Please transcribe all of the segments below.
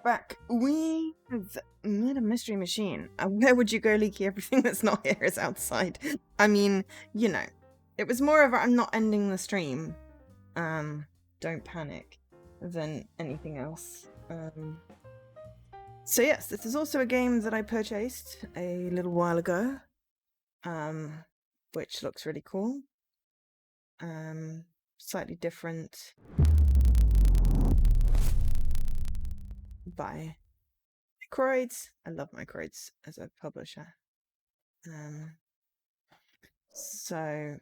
back with Murder Mystery Machine. Where would you go, Leaky? Everything that's not here is outside. I mean, you know, it was more of a I'm not ending the stream. Don't panic than anything else. So yes, this is also a game that I purchased a little while ago, which looks really cool. Slightly different by Microids. I love Microids as a publisher. So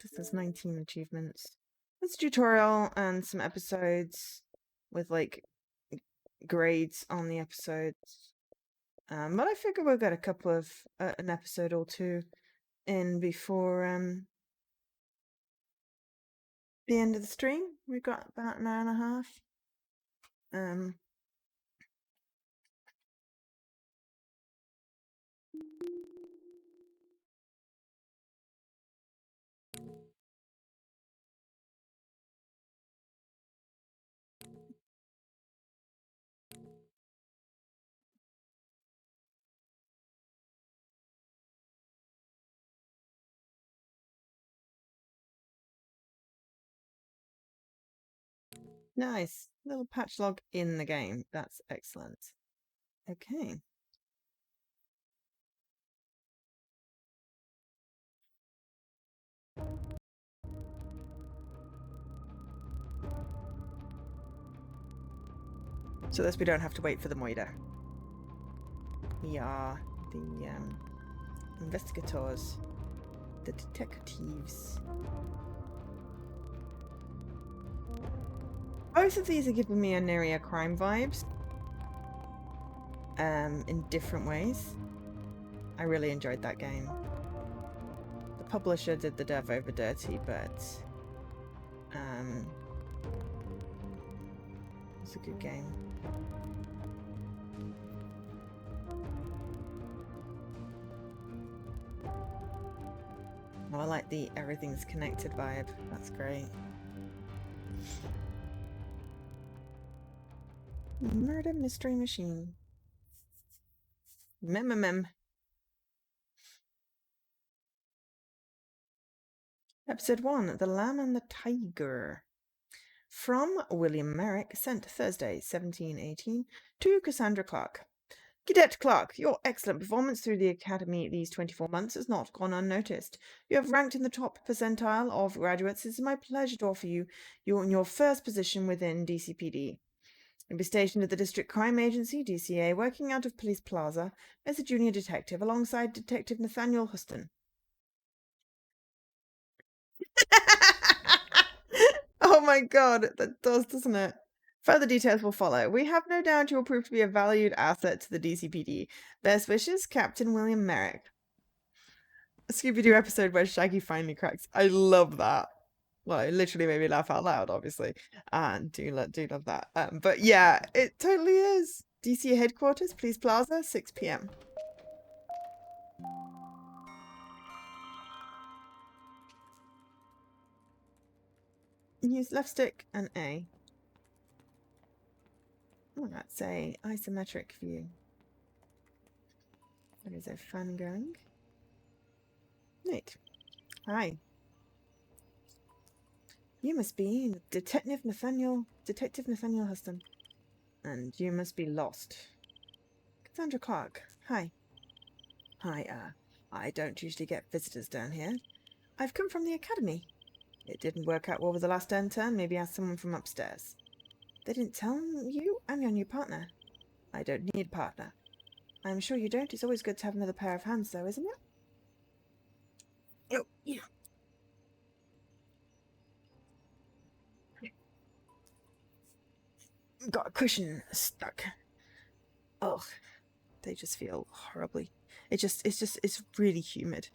this is 19 achievements. There's a tutorial and some episodes with like grades on the episodes. But I figure we'll get a couple of an episode or two in before the end of the stream. We've got about an hour and a half. Nice. Little patch log in the game. That's excellent. Okay. So this we don't have to wait for the Moida. We are the investigators, the detectives. Both of these are giving me Neria crime vibes. In different ways. I really enjoyed that game. The publisher did the dev over dirty, but it's a good game. Oh, I like the everything's connected vibe. That's great. Murder Mystery Machine. Mem. Episode 1, The Lamb and the Tiger. From William Merrick, sent Thursday, 1718, to Cassandra Clark. Cadet Clark, your excellent performance through the Academy these 24 months has not gone unnoticed. You have ranked in the top percentile of graduates. It is my pleasure to offer you your first position within DCPD. You'll be stationed at the District Crime Agency, DCA, working out of Police Plaza as a junior detective alongside Detective Nathaniel Huston. Oh my god, that does, doesn't it? Further details will follow. We have no doubt you will prove to be a valued asset to the DCPD. Best wishes, Captain William Merrick. A Scooby-Doo episode where Shaggy finally cracks. I love that. Well, it literally made me laugh out loud, obviously. And do love that. But yeah, it totally is. DC headquarters, Police Plaza, 6 p.m. Use left stick and A. Oh, that's a isometric view. There is a fan going. Neat. Hi. You must be Detective Nathaniel Huston. And you must be lost. Cassandra Clark. Hi. Hi, I don't usually get visitors down here. I've come from the academy. It didn't work out well with the last intern. Maybe ask someone from upstairs. They didn't tell you? I'm your new partner. I don't need a partner. I'm sure you don't. It's always good to have another pair of hands, though, isn't it? Oh, yeah. Got a cushion stuck. Ugh. They just feel horribly. It's really humid.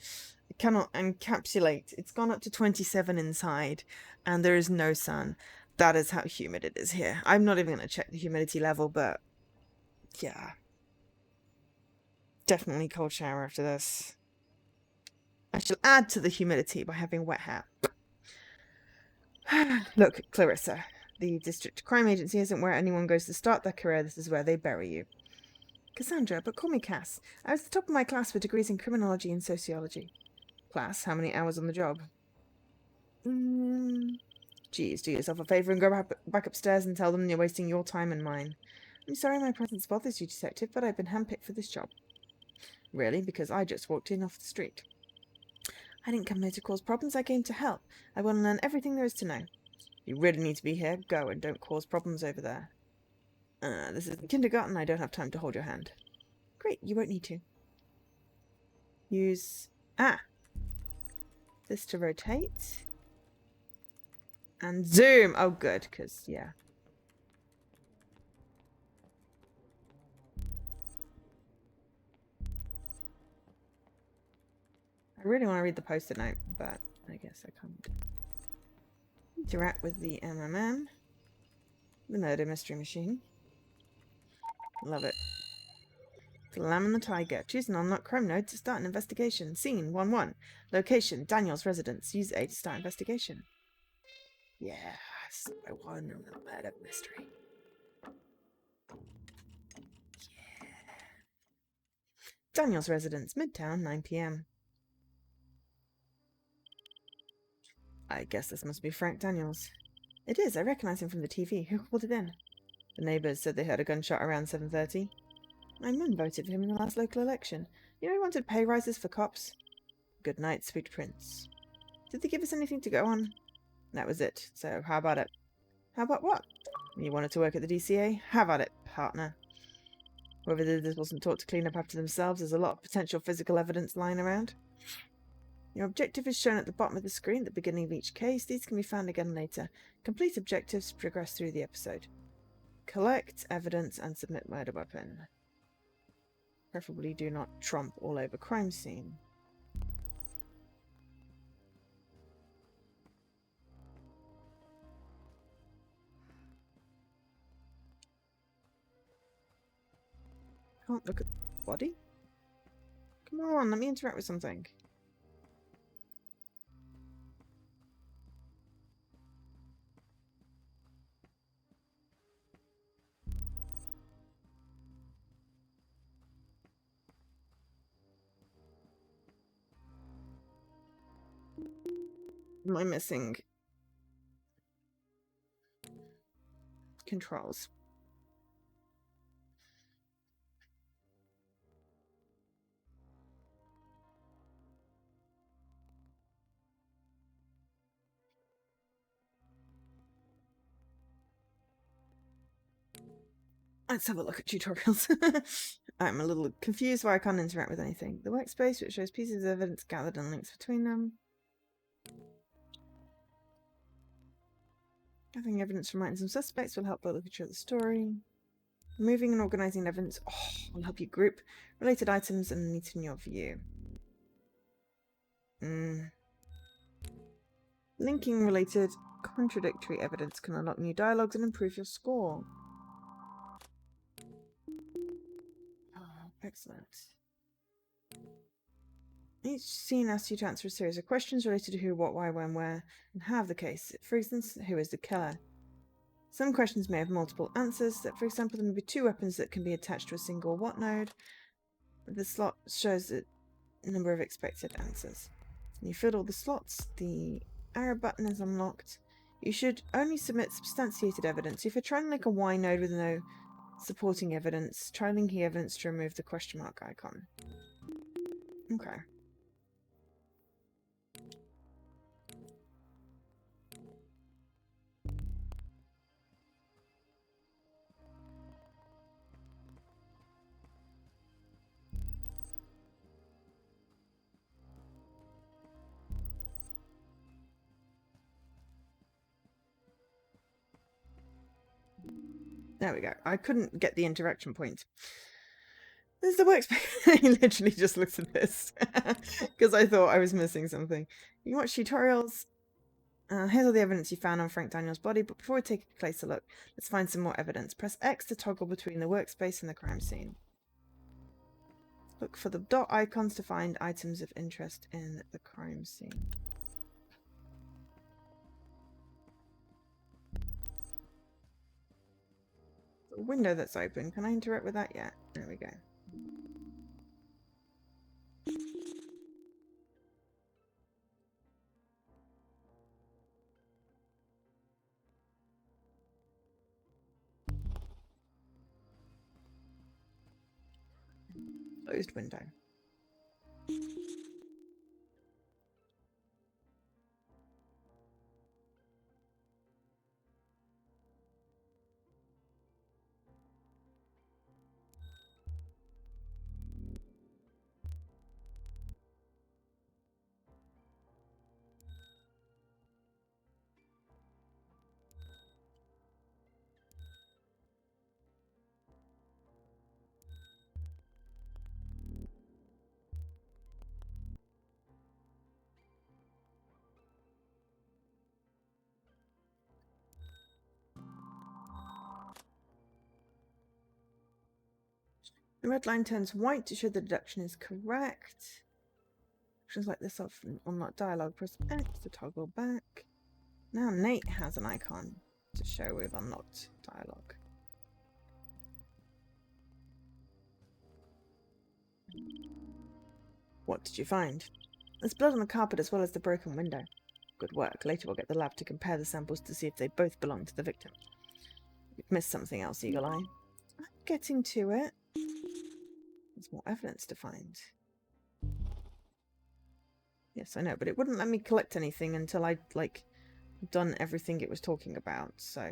It cannot encapsulate. It's gone up to 27 inside, and there is no sun. That is how humid it is here. I'm not even going to check the humidity level, but yeah. Definitely cold shower after this. I shall add to the humidity by having wet hair. Look, Clarissa, The district crime agency isn't where anyone goes to start their career. This is where they bury you. Cassandra, but call me Cass. I was the top of my class with degrees in criminology and sociology. Class, how many hours on the job? Geez, do yourself a favour and go back upstairs and tell them you're wasting your time and mine. I'm sorry my presence bothers you, detective, but I've been handpicked for this job. Really? Because I just walked in off the street. I didn't come here to cause problems, I came to help. I want to learn everything there is to know. You really need to be here. Go and don't cause problems over there. This is the kindergarten. I don't have time to hold your hand. Great, you won't need to. Use... this to rotate. And zoom! Oh, good, because, yeah. I really want to read the post-it note, but I guess I can't. Interact with the MMM. The murder mystery machine. Love it. The Lamb and the Tiger. Choose an unlocked crime node to start an investigation. Scene 1-1. Location, Daniel's residence. Use A to start investigation. Yes, I won the murder mystery. Yeah. Daniel's residence, Midtown, 9 p.m. I guess this must be Frank Daniels. It is. I recognize him from the TV. Who called it in? The neighbours said they heard a gunshot around 7:30. My mum voted for him in the last local election. You know he wanted pay rises for cops? Good night, sweet prince. Did they give us anything to go on? That was it. So how about it? How about what? You wanted to work at the DCA? Have at it, partner. Whoever did this wasn't taught to clean up after themselves. There's a lot of potential physical evidence lying around. Your objective is shown at the bottom of the screen at the beginning of each case. These can be found again later. Complete objectives to progress through the episode. Collect evidence and submit murder weapon. Preferably do not tromp all over crime scene. Can't look at the body? Come on, let me interact with something. Am I missing controls? Let's have a look at tutorials. I'm a little confused why I can't interact with anything. The workspace, which shows pieces of evidence gathered and links between them. Gathering evidence from items and suspects will help build a picture of the story. Moving and organising evidence will help you group related items and neaten your view. Linking related contradictory evidence can unlock new dialogues and improve your score. Oh, excellent. Each scene asks you to answer a series of questions related to who, what, why, when, where, and how of the case. For instance, who is the killer? Some questions may have multiple answers. That, for example, there may be 2 weapons that can be attached to a single what node. The slot shows the number of expected answers. When you fill all the slots, the arrow button is unlocked. You should only submit substantiated evidence. If you're trying to link a Y node with no supporting evidence, try linking evidence to remove the question mark icon. Okay. There we go. I couldn't get the interaction point. There's the workspace. He literally just looks at this because I thought I was missing something. You can watch tutorials. Here's all the evidence you found on Frank Daniels' body, but before we take a closer look, let's find some more evidence. Press X to toggle between the workspace and the crime scene. Look for the dot icons to find items of interest in the crime scene. window that's open. Can I interact with that yet? There we go. Closed window. The red line turns white to show the deduction is correct. Actions like this often unlock dialogue. Press X to toggle back. Now Nate has an icon to show we've unlocked dialogue. What did you find? There's blood on the carpet as well as the broken window. Good work. Later we'll get the lab to compare the samples to see if they both belong to the victim. You've missed something else, Eagle Eye. I'm getting to it. There's more evidence to find. Yes, I know, but it wouldn't let me collect anything until I'd, like, done everything it was talking about, so...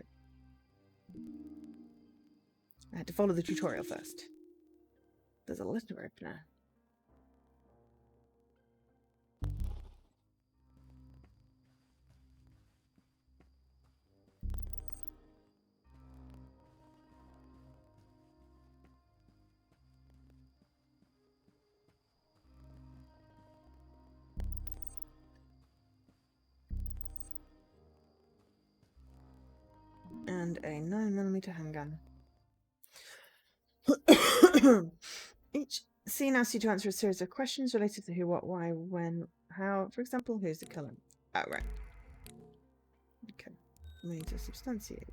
I had to follow the tutorial first. There's a letter opener. And a 9mm handgun. Each scene asks you to answer a series of questions related to who, what, why, when, how. For example, who's the killer? Oh, right. Okay. We need to substantiate.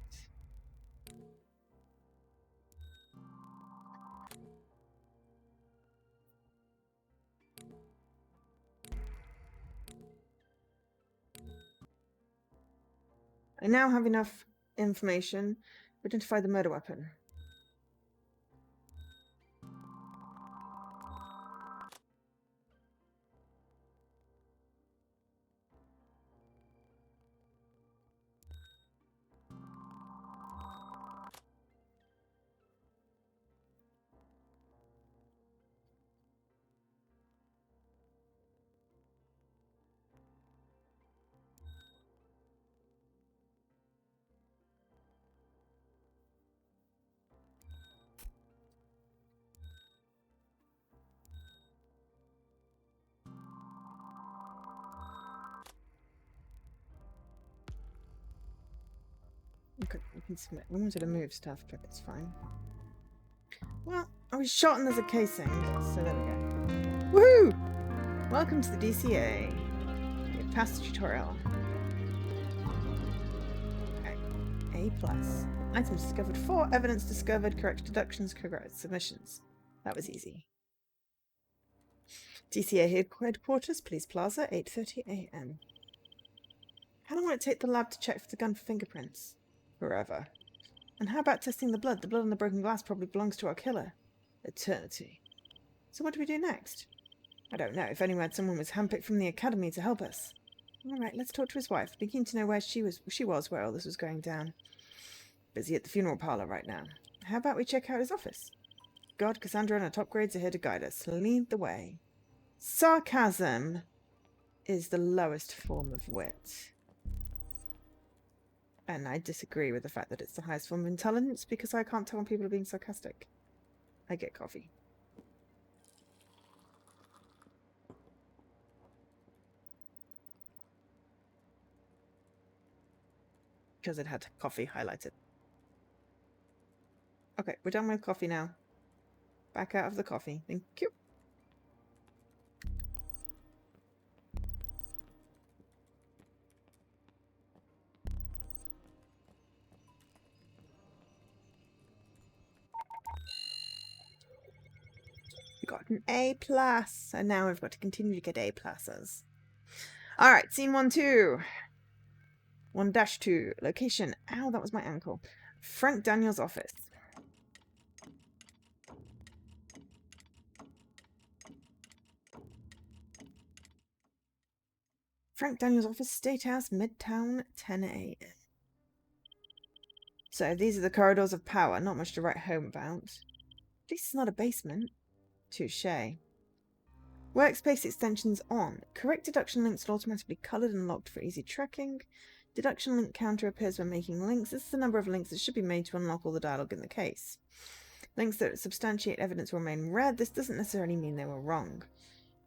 I now have enough information to identify the murder weapon. Okay, we can submit. I wanted to move stuff, but it's fine. Well, I was shot and there's a casing, so there we go. Woohoo! Welcome to the DCA. You passed the tutorial. Okay. A+. Items discovered 4, evidence discovered, correct deductions, correct submissions. That was easy. DCA headquarters, Police Plaza, 8:30 AM. How long will it take the lab to check for the gun for fingerprints? Forever. And how about testing the blood? The blood on the broken glass probably belongs to our killer. Eternity. So what do we do next? I don't know. If only we had someone was handpicked from the academy to help us. All right, let's talk to his wife. Be keen to know where she was where all this was going down. Busy at the funeral parlor right now. How about we check out his office? God, Cassandra and her top grades are here to guide us. Lead the way. Sarcasm is the lowest form of wit. And I disagree with the fact that it's the highest form of intelligence because I can't tell when people are being sarcastic. I get coffee. Because it had coffee highlighted. Okay, we're done with coffee now. Back out of the coffee. Thank you. got an A+, and now we've got to continue to get A+. All right, scene 1-2. 1-2. Location. Ow, that was my ankle. Frank Daniels' office. Frank Daniels' office, State House, Midtown, 10 a.m. So these are the corridors of power. Not much to write home about. At least it's not a basement. Touché. Workspace extensions on. Correct deduction links are automatically coloured and locked for easy tracking. Deduction link counter appears when making links. This is the number of links that should be made to unlock all the dialogue in the case. Links that substantiate evidence will remain red. This doesn't necessarily mean they were wrong.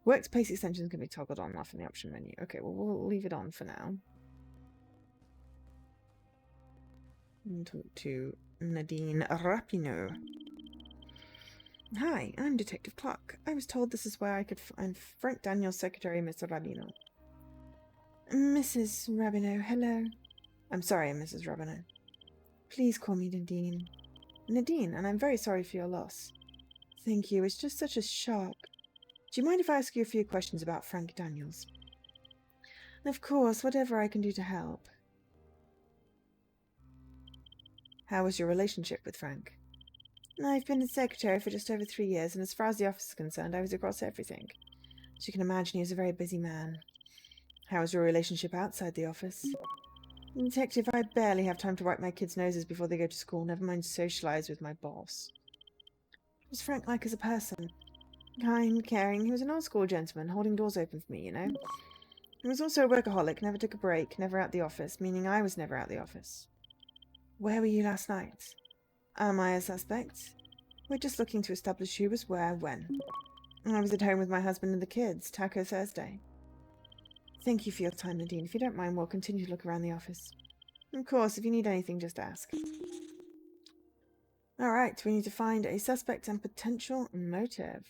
Workspace extensions can be toggled on and off in the option menu. Okay, well, we'll leave it on for now. And talk to Nadine Rapinoe. Hi, I'm Detective Clark. I was told this is where I could find Frank Daniels' secretary, Mr. Rabino. Mrs. Rabino, hello. I'm sorry, Mrs. Rabino. Please call me Nadine. Nadine, and I'm very sorry for your loss. Thank you, it's just such a shock. Do you mind if I ask you a few questions about Frank Daniels? Of course, whatever I can do to help. How was your relationship with Frank? I've been his secretary for just over 3 years, and as far as the office is concerned, I was across everything. As you can imagine, he was a very busy man. How was your relationship outside the office? Detective, I barely have time to wipe my kids' noses before they go to school, never mind socialise with my boss. What was Frank like as a person? Kind, caring. He was an old-school gentleman, holding doors open for me, you know. He was also a workaholic, never took a break, never out the office, meaning I was never out the office. Where were you last night? Am I a suspect? We're just looking to establish who was where, when. I was at home with my husband and the kids, Taco Thursday. Thank you for your time, Nadine. If you don't mind, we'll continue to look around the office. Of course, if you need anything, just ask. Alright, we need to find a suspect and potential motive.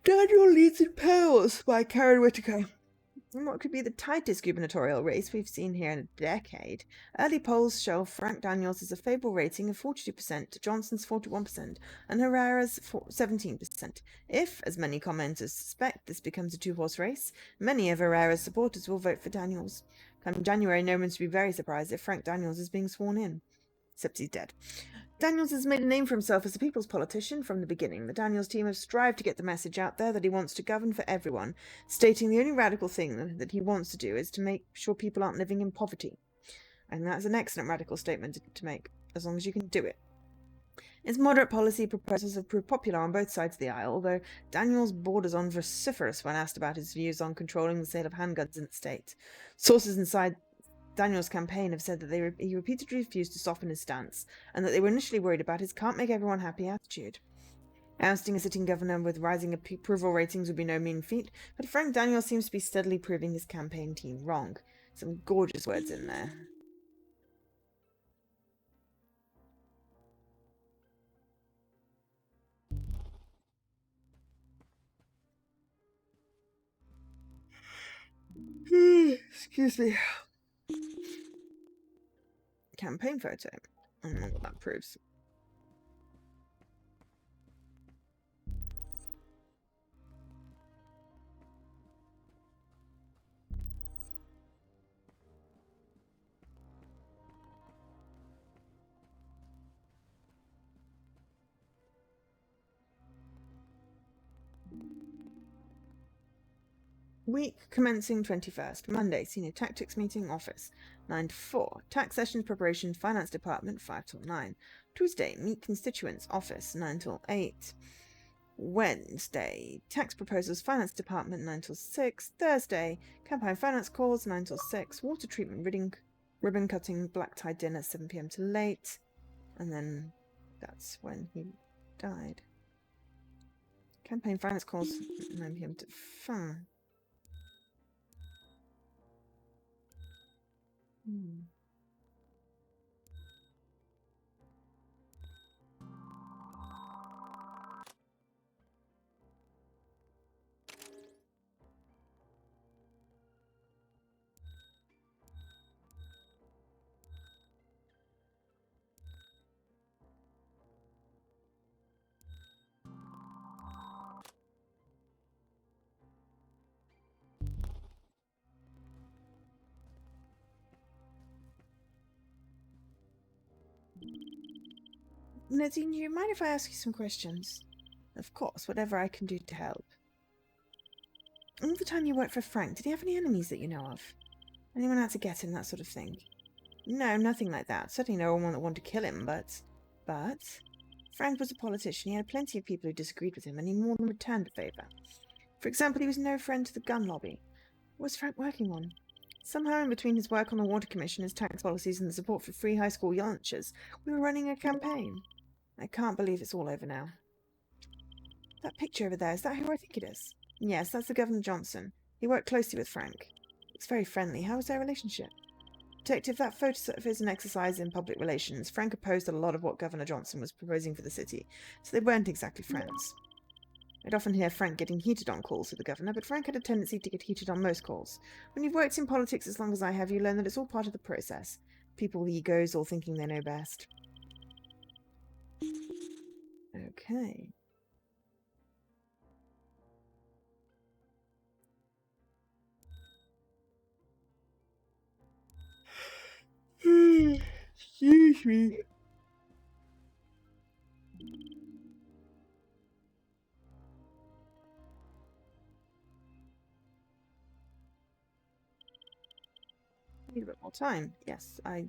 Daniel leads in polls by Karen Whitaker. In what could be the tightest gubernatorial race we've seen here in a decade, early polls show Frank Daniels has a favourable rating of 42% to Johnson's 41% and Herrera's 17%. If, as many commenters suspect, this becomes a two-horse race, many of Herrera's supporters will vote for Daniels. Come January, no one should be very surprised if Frank Daniels is being sworn in. Except he's dead. Daniels has made a name for himself as a people's politician from the beginning. The Daniels team have strived to get the message out there that he wants to govern for everyone, stating the only radical thing that he wants to do is to make sure people aren't living in poverty. And that's an excellent radical statement to make, as long as you can do it. His moderate policy proposals have proved popular on both sides of the aisle, although Daniels borders on vociferous when asked about his views on controlling the sale of handguns in the state. Sources inside Daniels' campaign have said that he repeatedly refused to soften his stance, and that they were initially worried about his can't make everyone happy attitude. Ousting a sitting governor with rising approval ratings would be no mean feat, but Frank Daniels seems to be steadily proving his campaign team wrong. Some gorgeous words in there. Excuse me. Campaign photo. I don't know what that proves. Week commencing 21st. Monday, Senior Tactics Meeting, Office. 9 to 4. Tax Sessions Preparation, Finance Department, 5 till 9. Tuesday, Meet Constituents, Office, 9 till 8. Wednesday, Tax Proposals, Finance Department, 9 till 6. Thursday, Campaign Finance Calls, 9 till 6. Water Treatment, Ribbon Cutting, Black Tie Dinner, 7 p.m. to late. And then that's when he died. Campaign Finance Calls, 9 p.m. to 5. Nadine, you mind if I ask you some questions? Of course, whatever I can do to help. All the time you worked for Frank, did he have any enemies that you know of? Anyone out to get him, that sort of thing? No, nothing like that. Certainly no one that wanted to kill him, but... Frank was a politician. He had plenty of people who disagreed with him, and he more than returned the favour. For example, he was no friend to the gun lobby. What was Frank working on? Somehow in between his work on the Water Commission, his tax policies, and the support for free high school lunches, we were running a campaign. I can't believe it's all over now. That picture over there, is that who I think it is? Yes, that's the Governor Johnson. He worked closely with Frank. Looks very friendly. How was their relationship? Detective, that photo of his an exercise in public relations. Frank opposed a lot of what Governor Johnson was proposing for the city, so they weren't exactly friends. I'd often hear Frank getting heated on calls with the governor, but Frank had a tendency to get heated on most calls. When you've worked in politics as long as I have, you learn that it's all part of the process. People with egos all thinking they know best. Okay. Excuse me. Need a bit more time. Yes, I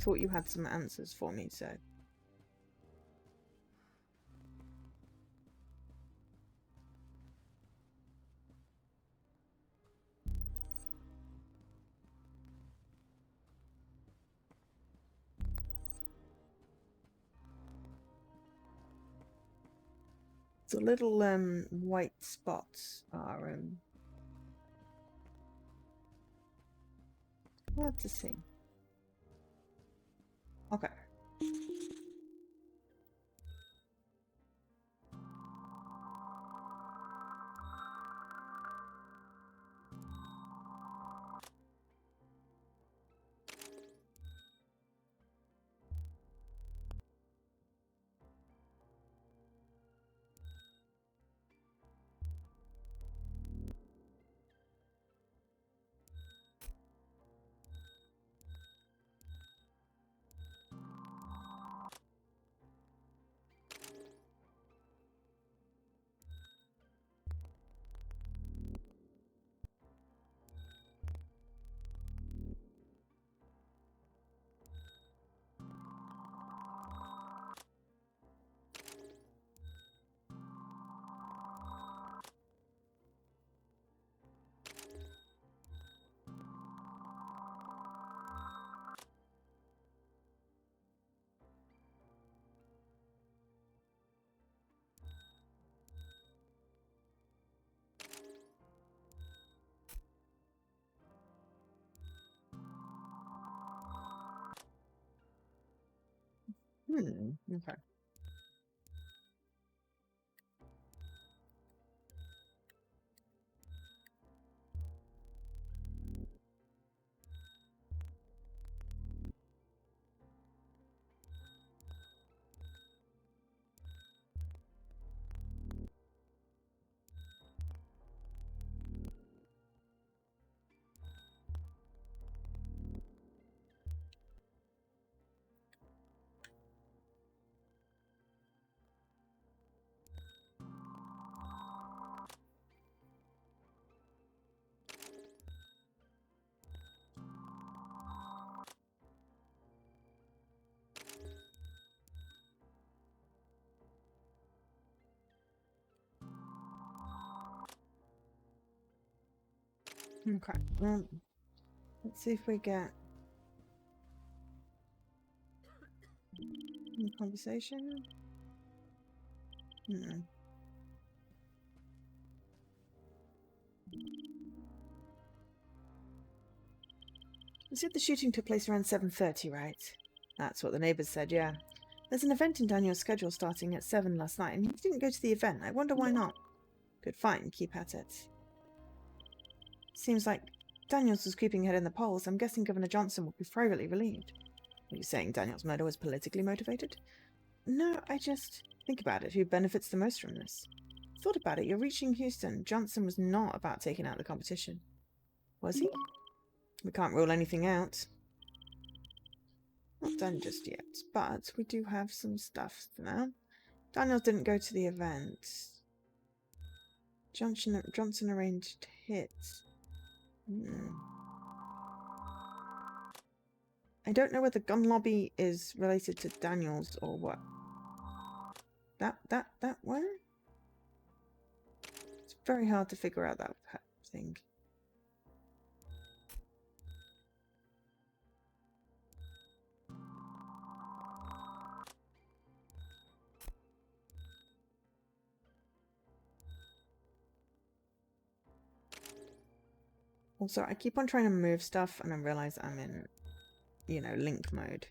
thought you had some answers for me, so... The little white spots are hard to see. Okay. Okay. Okay. Let's see if we get any conversation. You said the shooting took place around 7:30, right? That's what the neighbours said, yeah. There's an event in Daniel's schedule starting at 7 last night, and he didn't go to the event. I wonder why not. Good, fine, keep at it. Seems like Daniels was creeping ahead in the polls. I'm guessing Governor Johnson will be privately relieved. Are you saying Daniel's murder was politically motivated? No, I just... Think about it. Who benefits the most from this? Thought about it. You're reaching Houston. Johnson was not about taking out the competition. Was he? We can't rule anything out. Not done just yet, but we do have some stuff now. Daniel didn't go to the event. Johnson arranged hits. I don't know whether gun lobby is related to Daniel's or what. That one? It's very hard to figure out that thing. Also, I keep on trying to move stuff and I realize I'm in, you know, link mode.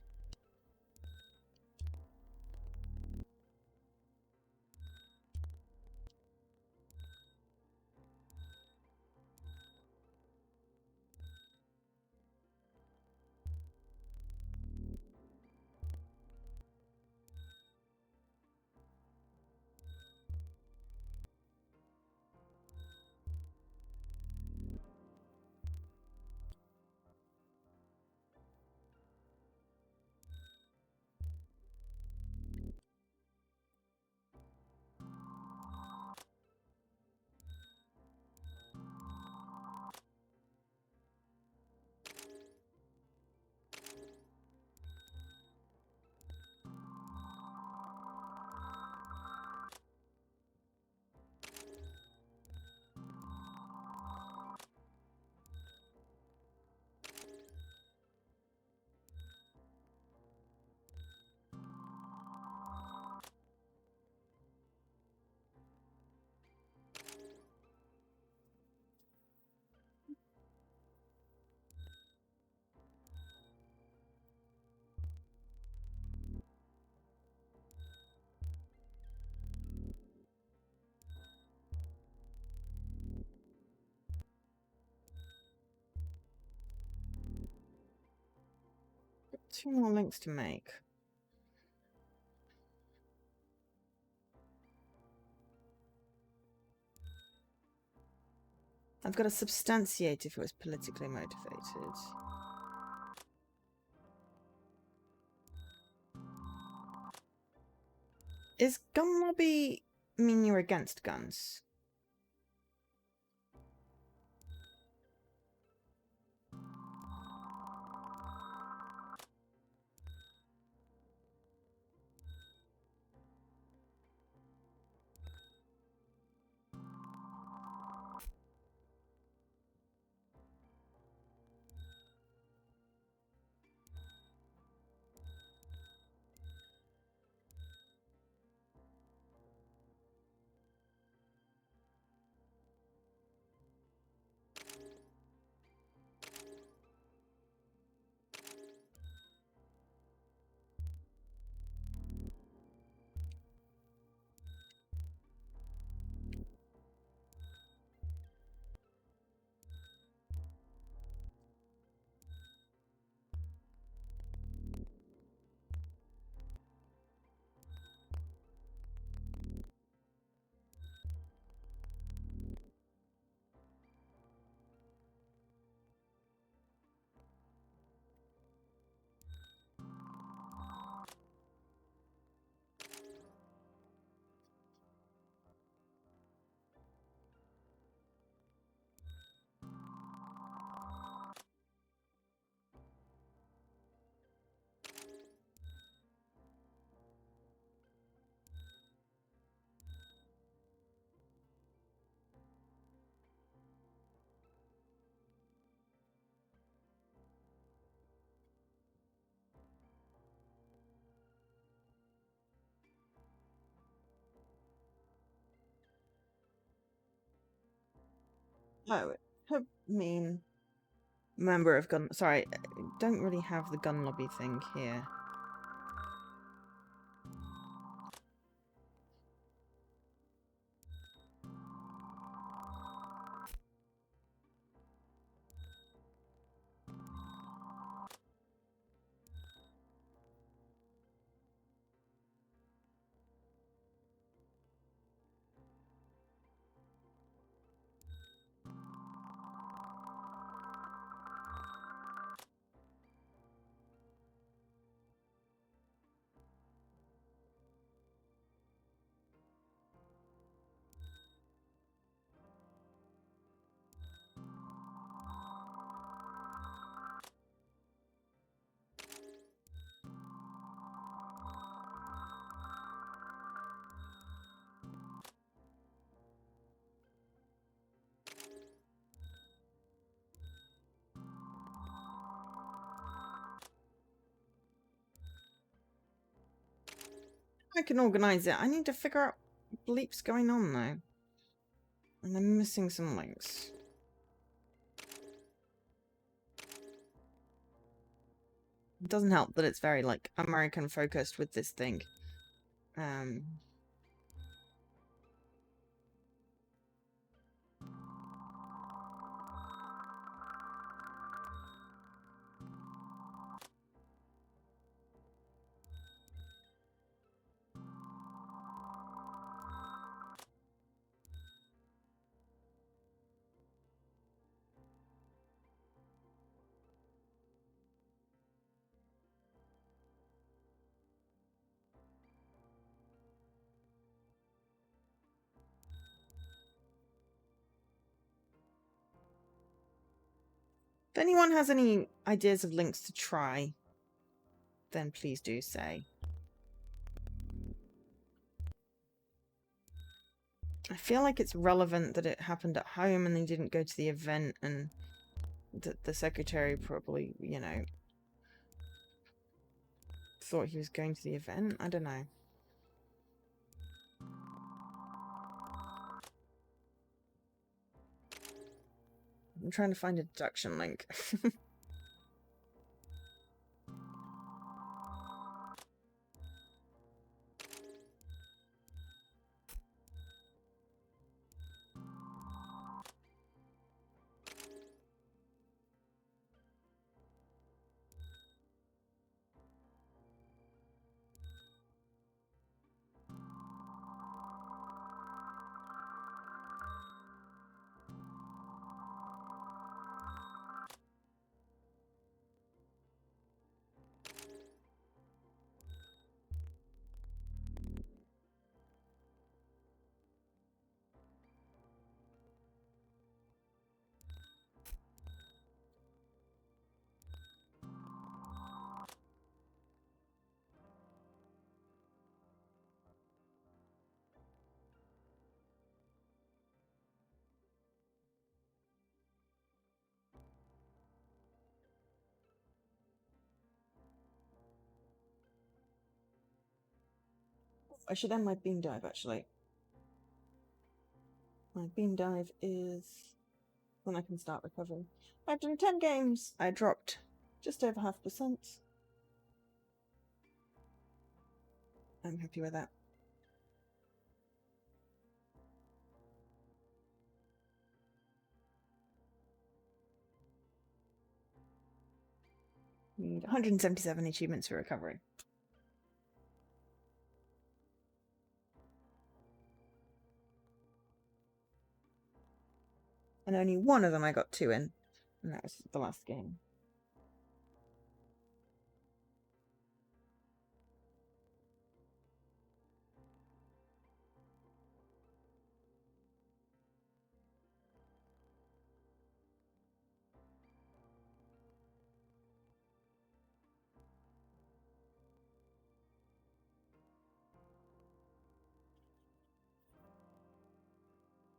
Two more links to make. I've got to substantiate if it was politically motivated. Is gun lobby mean you're against guns? Oh, I mean, member of gun. Sorry, I don't really have the gun lobby thing here. I can organise it. I need to figure out what bleep's going on, though. And I'm missing some links. It doesn't help that it's very, like, American-focused with this thing. If anyone has any ideas of links to try, then please do say. I feel like it's relevant that it happened at home and they didn't go to the event, and that the secretary probably, you know, thought he was going to the event. I don't know. I'm trying to find a deduction link. I should end my beam dive, actually. My beam dive is when I can start recovering. I've done 10 games. I dropped just over 0.5%. I'm happy with that. Need 177 achievements for recovery. And only one of them I got 2 in, and that was the last game.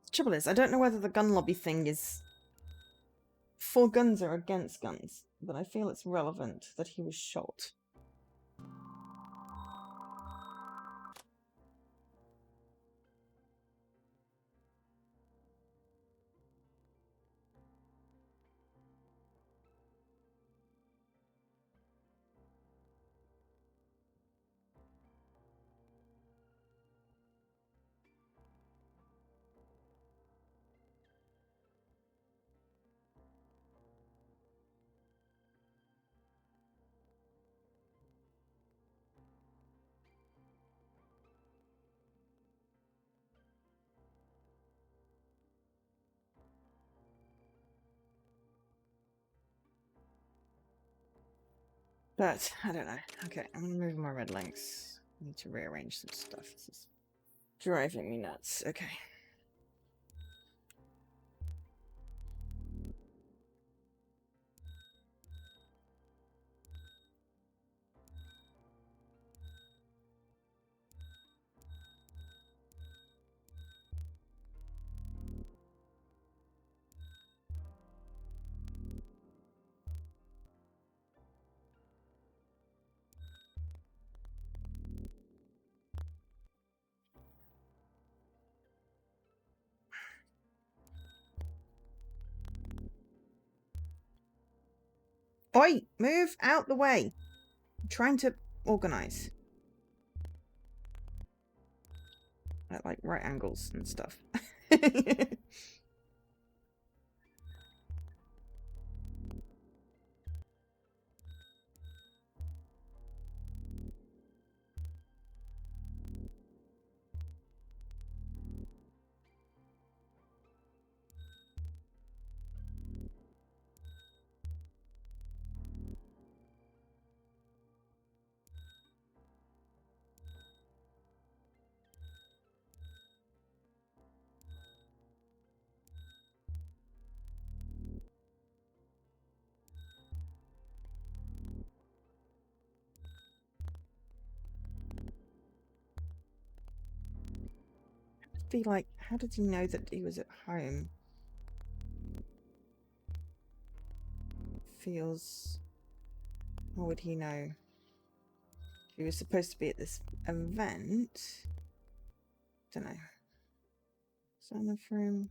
The trouble is, I don't know whether the gun lobby thing is for guns or against guns, but I feel it's relevant that he was shot. But, I don't know. Okay, I'm gonna move my red links. I need to rearrange some stuff. This is driving me nuts. Okay. Oi! Move out the way! I'm trying to organise. At, like, right angles and stuff. Be like, how did he know that he was at home? Feels... How would he know? He was supposed to be at this event. Don't know. Son of room.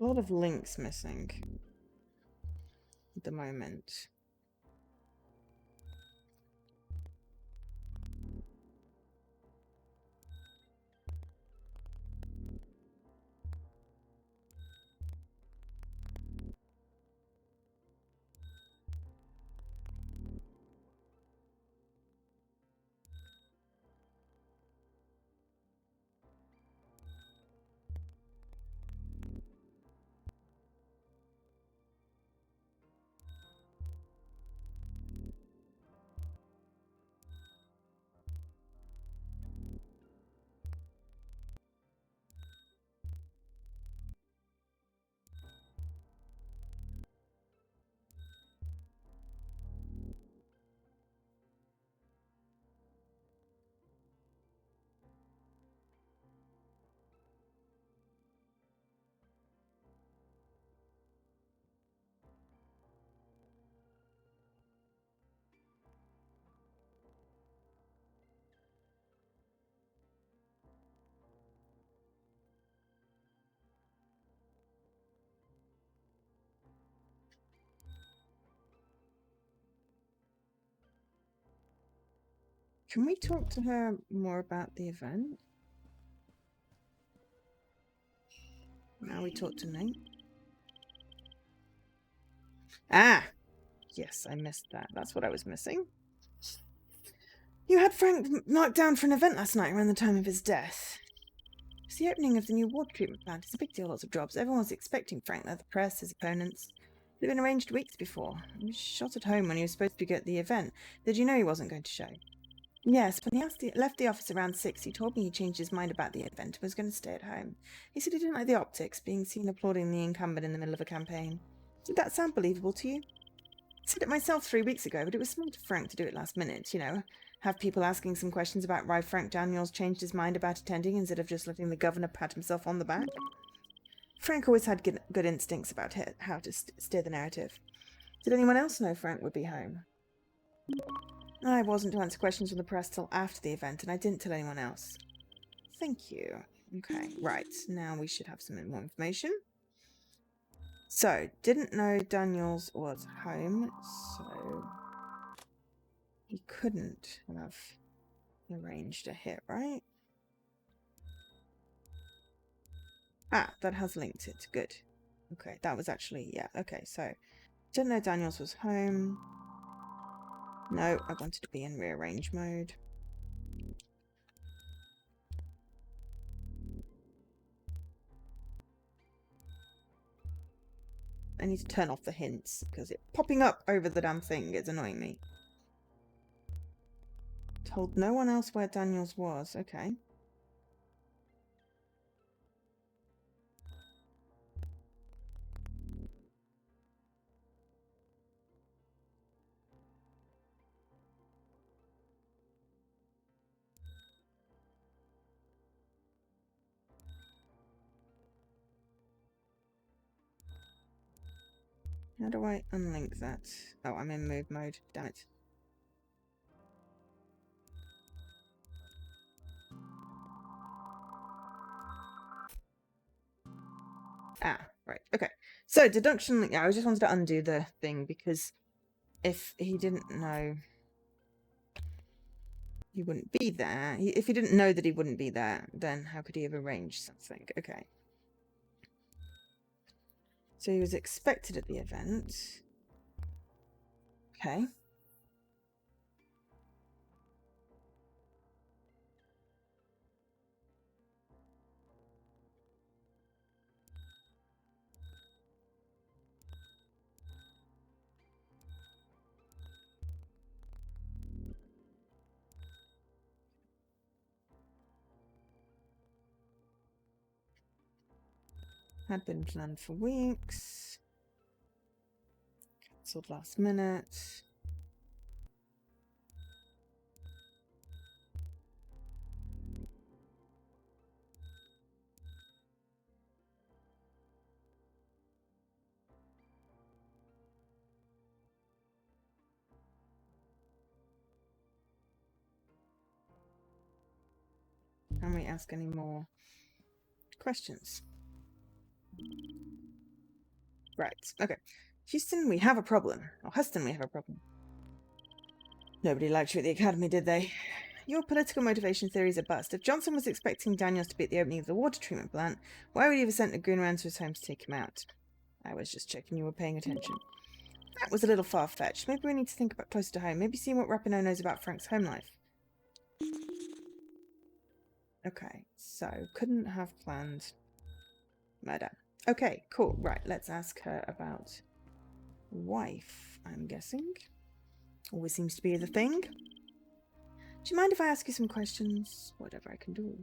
A lot of links missing at the moment. Can we talk to her more about the event? Now we talk to Nate. Ah! Yes, I missed that. That's what I was missing. You had Frank marked down for an event last night around the time of his death. It's the opening of the new water treatment plant. It's a big deal, lots of jobs. Everyone's expecting Frank there, the press, his opponents. It had been arranged weeks before. He was shot at home when he was supposed to be at the event. Did you know he wasn't going to show? Yes, when he left the office around 6, he told me he changed his mind about the event and was going to stay at home. He said he didn't like the optics, being seen applauding the incumbent in the middle of a campaign. Did that sound believable to you? I said it myself 3 weeks ago, but it was smart of Frank to do it last minute, you know. Have people asking some questions about why Frank Daniels changed his mind about attending instead of just letting the governor pat himself on the back. Frank always had good instincts about how to steer the narrative. Did anyone else know Frank would be home? I wasn't to answer questions from the press till after the event, and I didn't tell anyone else. Thank you. Okay, right. Now we should have some more information. So, didn't know Daniels was home, so he couldn't have arranged a hit, right? Ah, that has linked it. Good. Okay, that was actually, yeah, okay, so didn't know Daniels was home. No, I wanted to be in rearrange mode. I need to turn off the hints because it popping up over the damn thing is annoying me. Told no one else where Daniels was. Okay. How do I unlink that? Oh, I'm in move mode. Damn it. Ah, right. Okay. So deduction. Yeah, I just wanted to undo the thing because if he didn't know he wouldn't be there, if he didn't know that he wouldn't be there, then how could he have arranged something? Okay. So he was expected at the event. Okay. Had been planned for weeks. Cancelled last minute. Can we ask any more questions? Right. Okay. Houston, we have a problem. Or Huston, we have a problem. Nobody liked you at the academy, did they? Your political motivation theories are bust. If Johnson was expecting Daniels to be at the opening of the water treatment plant, why would he have sent a goon around to his home to take him out? I was just checking you were paying attention. That was a little far-fetched. Maybe we need to think about closer to home. Maybe see what Rapinoe knows about Frank's home life. Okay, so couldn't have planned murder. Okay, cool. Right, let's ask her about wife, I'm guessing. Always seems to be the thing. Do you mind if I ask you some questions? Whatever I can do.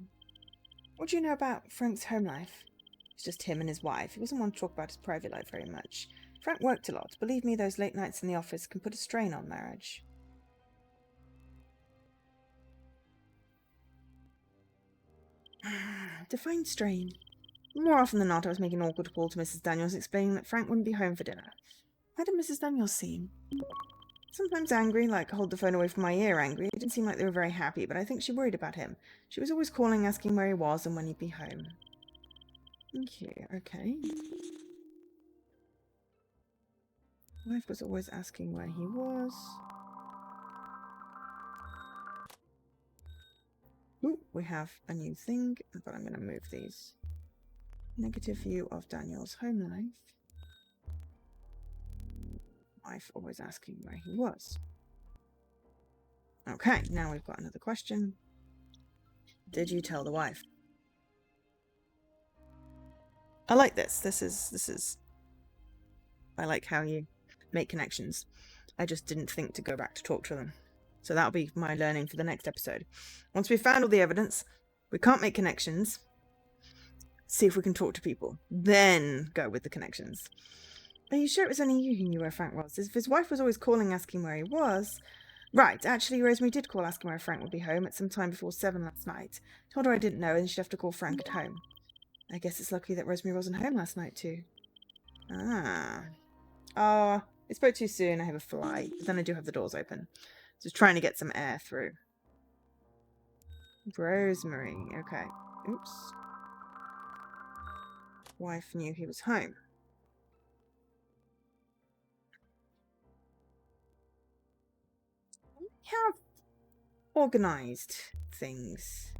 What do you know about Frank's home life? It's just him and his wife. He doesn't want to talk about his private life very much. Frank worked a lot. Believe me, those late nights in the office can put a strain on marriage. Define strain. More often than not, I was making an awkward call to Mrs. Daniels, explaining that Frank wouldn't be home for dinner. How did Mrs. Daniels seem? Sometimes angry, like hold the phone away from my ear angry. It didn't seem like they were very happy, but I think she worried about him. She was always calling, asking where he was and when he'd be home. Thank you. Okay. Wife was always asking where he was. Ooh, we have a new thing, but I'm going to move these. Negative view of Daniel's home life. Wife always asking where he was. Okay, now we've got another question. Did you tell the wife? I like this. This is I like how you make connections. I just didn't think to go back to talk to them. So that'll be my learning for the next episode. Once we've found all the evidence, we can't make connections. See if we can talk to people. Then go with the connections. Are you sure it was only you who knew where Frank was? If his wife was always calling asking where he was... Right, actually, Rosemary did call asking where Frank would be home at some time before 7 last night. Told her I didn't know and she'd have to call Frank at home. I guess it's lucky that Rosemary wasn't home last night, too. Ah. Oh, I spoke too soon. I have a fly. But then I do have the doors open. Just trying to get some air through. Rosemary. Okay. Oops. Wife knew he was home. We have organized things.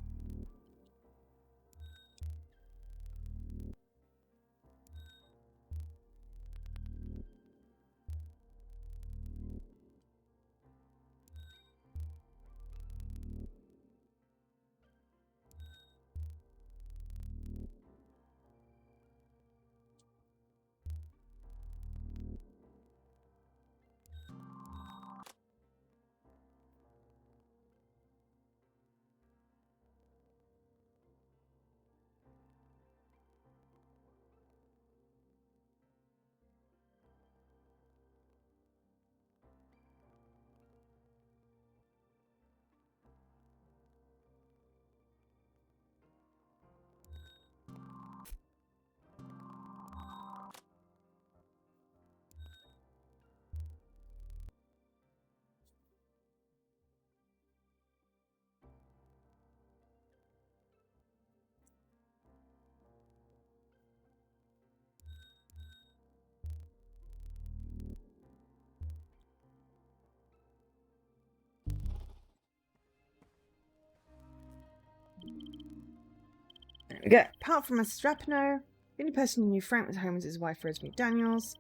There we go. Apart from Mrs. Rapinoe, the only person who knew Frank was home was his wife, Rosemary Daniels.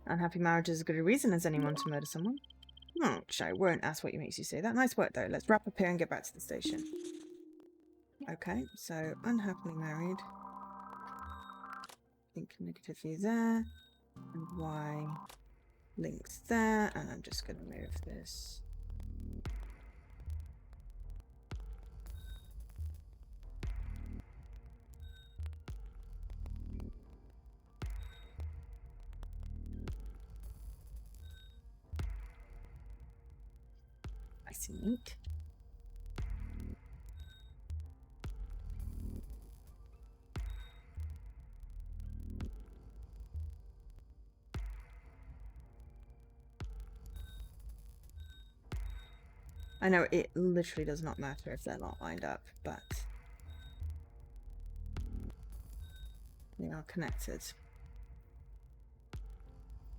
Unhappy marriage is as good a reason as anyone to murder someone. Oh, I won't ask what makes you say that. Nice work, though. Let's wrap up here and get back to the station. Okay, so unhappily married. Link negatively there. And Y links there. And I'm just going to move this. I see link. I know it literally does not matter if they're not lined up, but they are connected.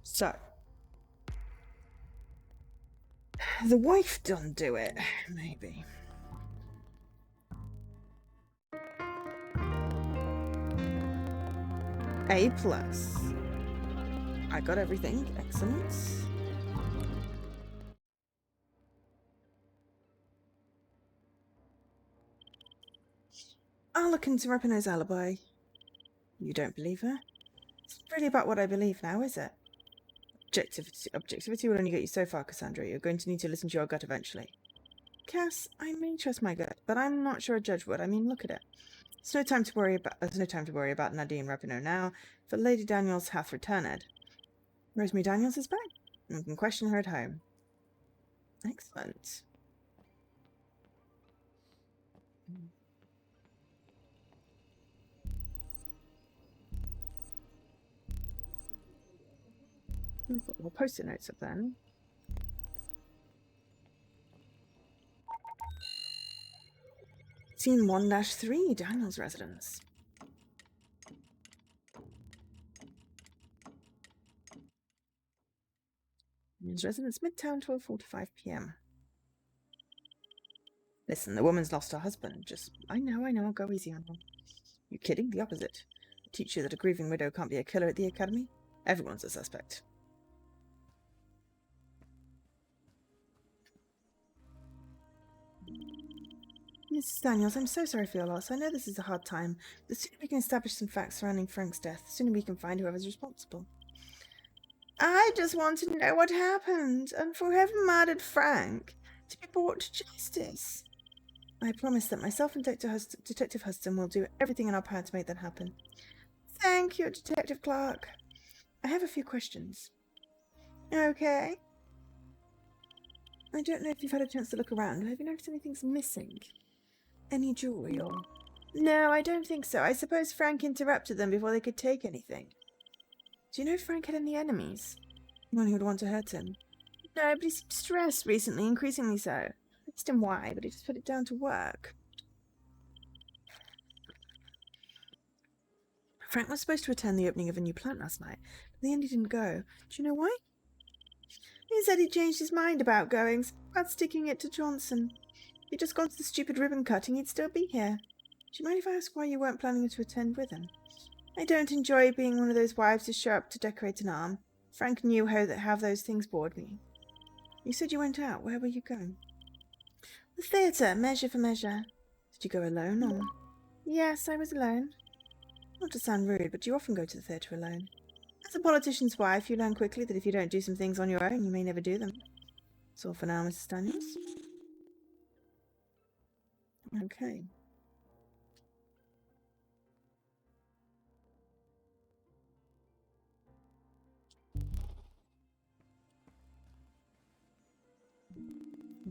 So, the wife done do it, maybe. A+. I got everything. Excellent. I'll look into Rapinoe's alibi. You don't believe her? It's not really about what I believe now, is it? Objectivity will only get you so far, Cassandra. You're going to need to listen to your gut eventually. Cass, I may trust my gut, but I'm not sure a judge would. I mean, look at it. There's no time to worry about Nadine Rapinoe now, for Lady Daniels hath returned. Rosemary Daniels is back. We can question her at home. Excellent. We've got more post-it notes up then. Scene 1-3, Daniel's residence. Daniel's residence, Midtown, 12:45 p.m. Listen, the woman's lost her husband. I know, go easy on her. You kidding? The opposite. Teach you that a grieving widow can't be a killer at the academy? Everyone's a suspect. Mrs. Daniels, I'm so sorry for your loss. I know this is a hard time. The sooner we can establish some facts surrounding Frank's death, the sooner we can find whoever's responsible. I just want to know what happened, and for whoever murdered Frank to be brought to justice. I promise that myself and Detective Huston will do everything in our power to make that happen. Thank you, Detective Clark. I have a few questions. Okay. I don't know if you've had a chance to look around. Have you noticed anything's missing? Any jewelry or... No, I don't think so. I suppose Frank interrupted them before they could take anything. Do you know if Frank had any enemies? Anyone who would want to hurt him? No, but he seemed stressed recently, increasingly so. I asked him why, but he just put it down to work. Frank was supposed to attend the opening of a new plant last night, but in the end he didn't go. Do you know why? He said he changed his mind about going, about sticking it to Johnson. If he'd just gone to the stupid ribbon cutting, he'd still be here. Do you mind if I ask why you weren't planning to attend with him? I don't enjoy being one of those wives who show up to decorate an arm. Frank knew how those things bored me. You said you went out. Where were you going? The theatre, Measure for Measure. Did you go alone or...? Yes, I was alone. Not to sound rude, but you often go to the theatre alone. As a politician's wife, you learn quickly that if you don't do some things on your own, you may never do them. That's all for now, Mrs. Daniels. Okay.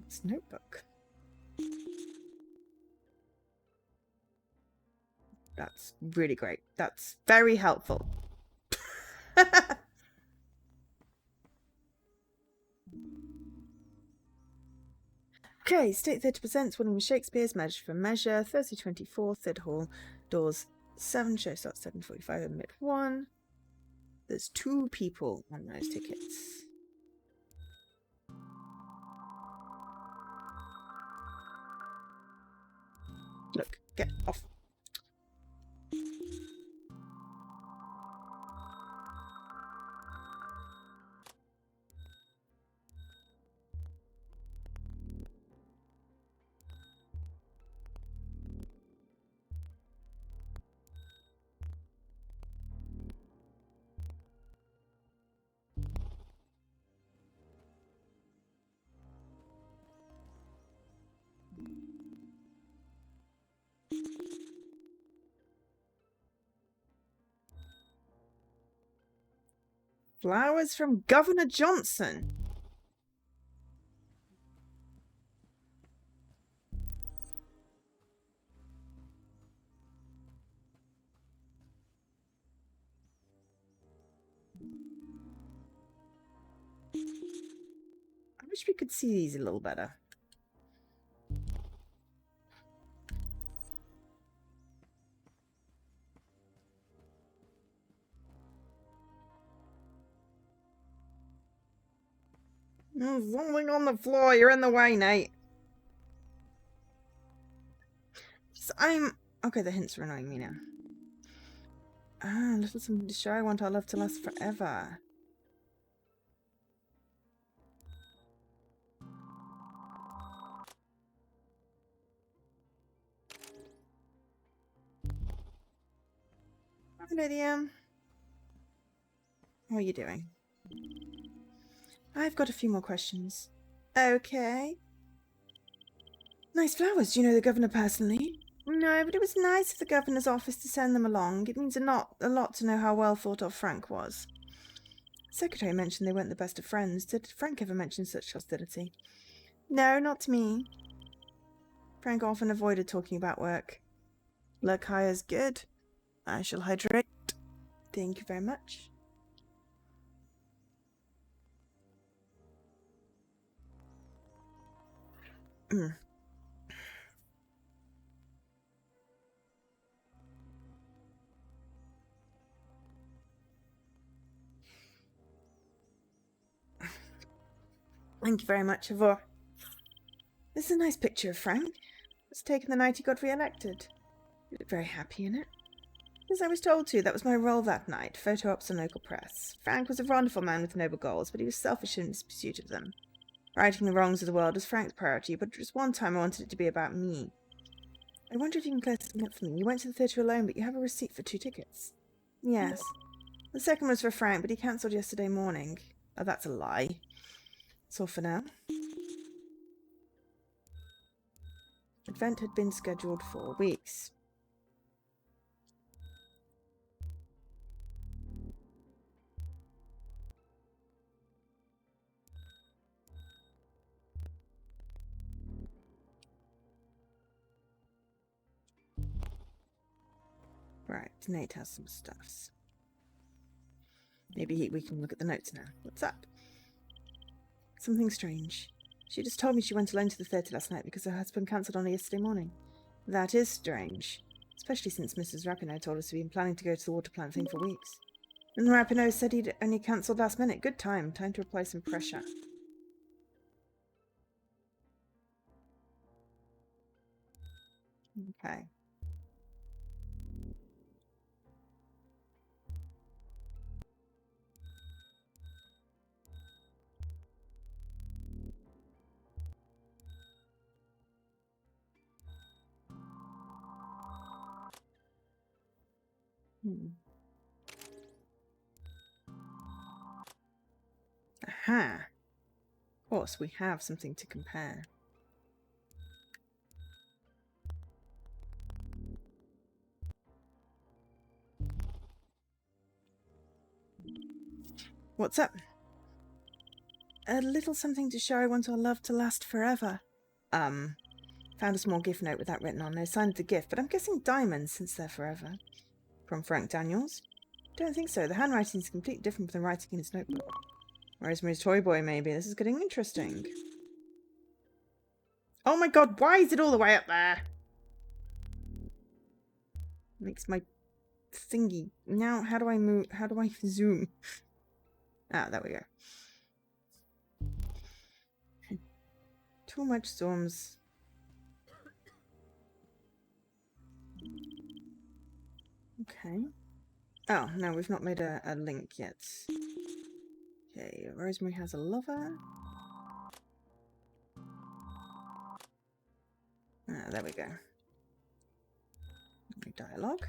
It's notebook. That's really great. That's very helpful. Okay, State Theatre presents William Shakespeare's Measure for Measure, Thursday 24th, Theatre Hall, doors 7, show starts 7:45, admit 1. There's 2 people on those tickets. Look, get off. Flowers from Governor Johnson. I wish we could see these a little better. There's something on the floor. You're in the way, Nate. Okay, the hints are annoying me now. A little something to show. I want our love to last forever. Hi, Lydia. How are you doing? I've got a few more questions. Okay. Nice flowers. Do you know the governor personally? No, but it was nice of the governor's office to send them along. It means a lot to know how well thought of Frank was. The secretary mentioned they weren't the best of friends. Did Frank ever mention such hostility? No, not to me. Frank often avoided talking about work. Luck hire's good. I shall hydrate. Thank you very much. Thank you very much, Avor. This is a nice picture of Frank. It was taken the night he got re-elected. You look very happy in it. As I was told to, that was my role that night, photo ops and local press. Frank was a wonderful man with noble goals, but he was selfish in his pursuit of them. Righting the wrongs of the world was Frank's priority, but just one time I wanted it to be about me. I wonder if you can clear something up for me. You went to the theatre alone, but you have a receipt for 2 tickets. Yes. The second was for Frank, but he cancelled yesterday morning. Oh, that's a lie. That's all for now. Event had been scheduled for weeks. Right, Nate has some stuffs. Maybe we can look at the notes now. What's up? Something strange. She just told me she went alone to the theatre last night because her husband cancelled on her yesterday morning. That is strange. Especially since Mrs. Rapinoe told us we'd been planning to go to the water plant thing for weeks. And Rapinoe said he'd only cancelled last minute. Good time. Time to apply some pressure. Okay. Aha! Of course, we have something to compare. What's up? A little something to show I want our love to last forever. Found a small gift note with that written on. No sign of the gift, but I'm guessing diamonds since they're forever. From Frank Daniels? Don't think so. The handwriting is completely different from the writing in his notebook. Rosemary's Toy Boy, maybe. This is getting interesting. Oh my god, why is it all the way up there? Makes my thingy. Now, how do I move? How do I zoom? Ah, there we go. Too much storms. Okay. Oh, no, we've not made a link yet. Okay, Rosemary has a lover. Ah, there we go. Dialogue.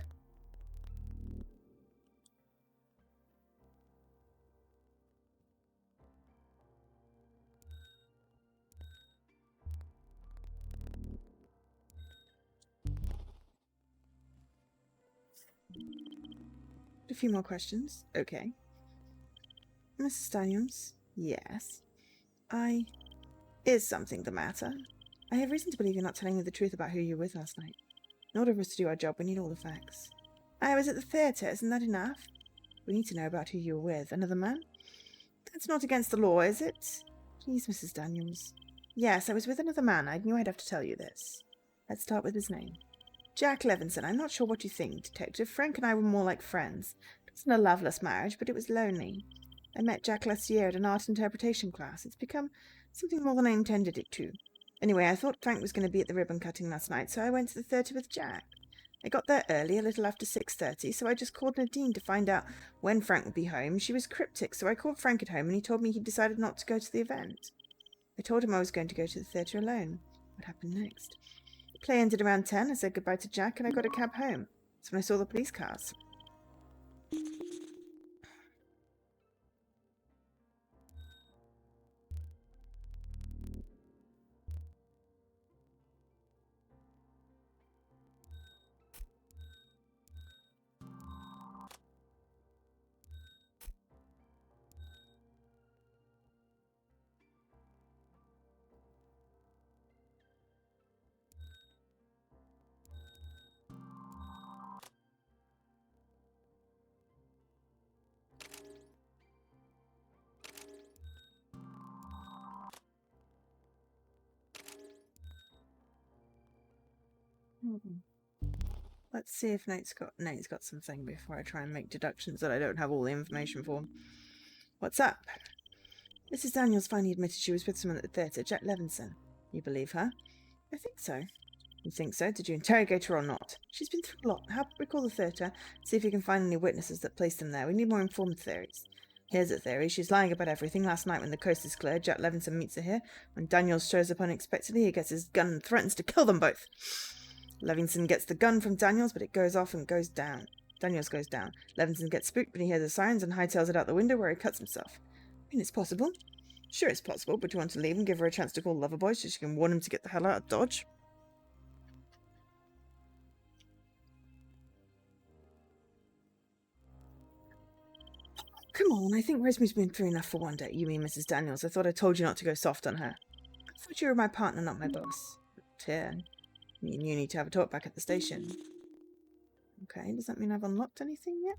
A few more questions. Okay. Mrs. Daniels? Yes. Is something the matter? I have reason to believe you're not telling me the truth about who you were with last night. In order for us to do our job, we need all the facts. I was at the theatre, isn't that enough? We need to know about who you were with. Another man? That's not against the law, is it? Please, Mrs. Daniels. Yes, I was with another man. I knew I'd have to tell you this. Let's start with his name. Jack Levinson. I'm not sure what you think, Detective. Frank and I were more like friends. It wasn't a loveless marriage, but it was lonely. I met Jack last year at an art interpretation class. It's become something more than I intended it to. Anyway, I thought Frank was going to be at the ribbon cutting last night, so I went to the theatre with Jack. I got there early, a little after 6:30, so I just called Nadine to find out when Frank would be home. She was cryptic, so I called Frank at home, and he told me he'd decided not to go to the event. I told him I was going to go to the theatre alone. What happened next? The play ended around 10. I said goodbye to Jack, and I got a cab home. That's when I saw the police cars. Let's see if Nate's got something before I try and make deductions that I don't have all the information for. What's up? Mrs. Daniels finally admitted she was with someone at the theatre, Jack Levinson. You believe her? I think so. You think so? Did you interrogate her or not? She's been through a lot. Help recall the theatre. See if you can find any witnesses that placed them there. We need more informed theories. Here's a theory. She's lying about everything. Last night when the coast is clear, Jack Levinson meets her here. When Daniels shows up unexpectedly, he gets his gun and threatens to kill them both. Levinson gets the gun from Daniels, but it goes off and goes down. Daniels goes down. Levinson gets spooked when he hears the sirens and hightails it out the window where he cuts himself. I mean, it's possible. Sure, it's possible, but you want to leave and give her a chance to call Loverboy so she can warn him to get the hell out of Dodge? Come on, I think Rosemary's been through enough for one day. You mean Mrs. Daniels? I thought I told you not to go soft on her. I thought you were my partner, not my boss. But here, me and you need to have a talk back at the station. Okay, does that mean I've unlocked anything yet?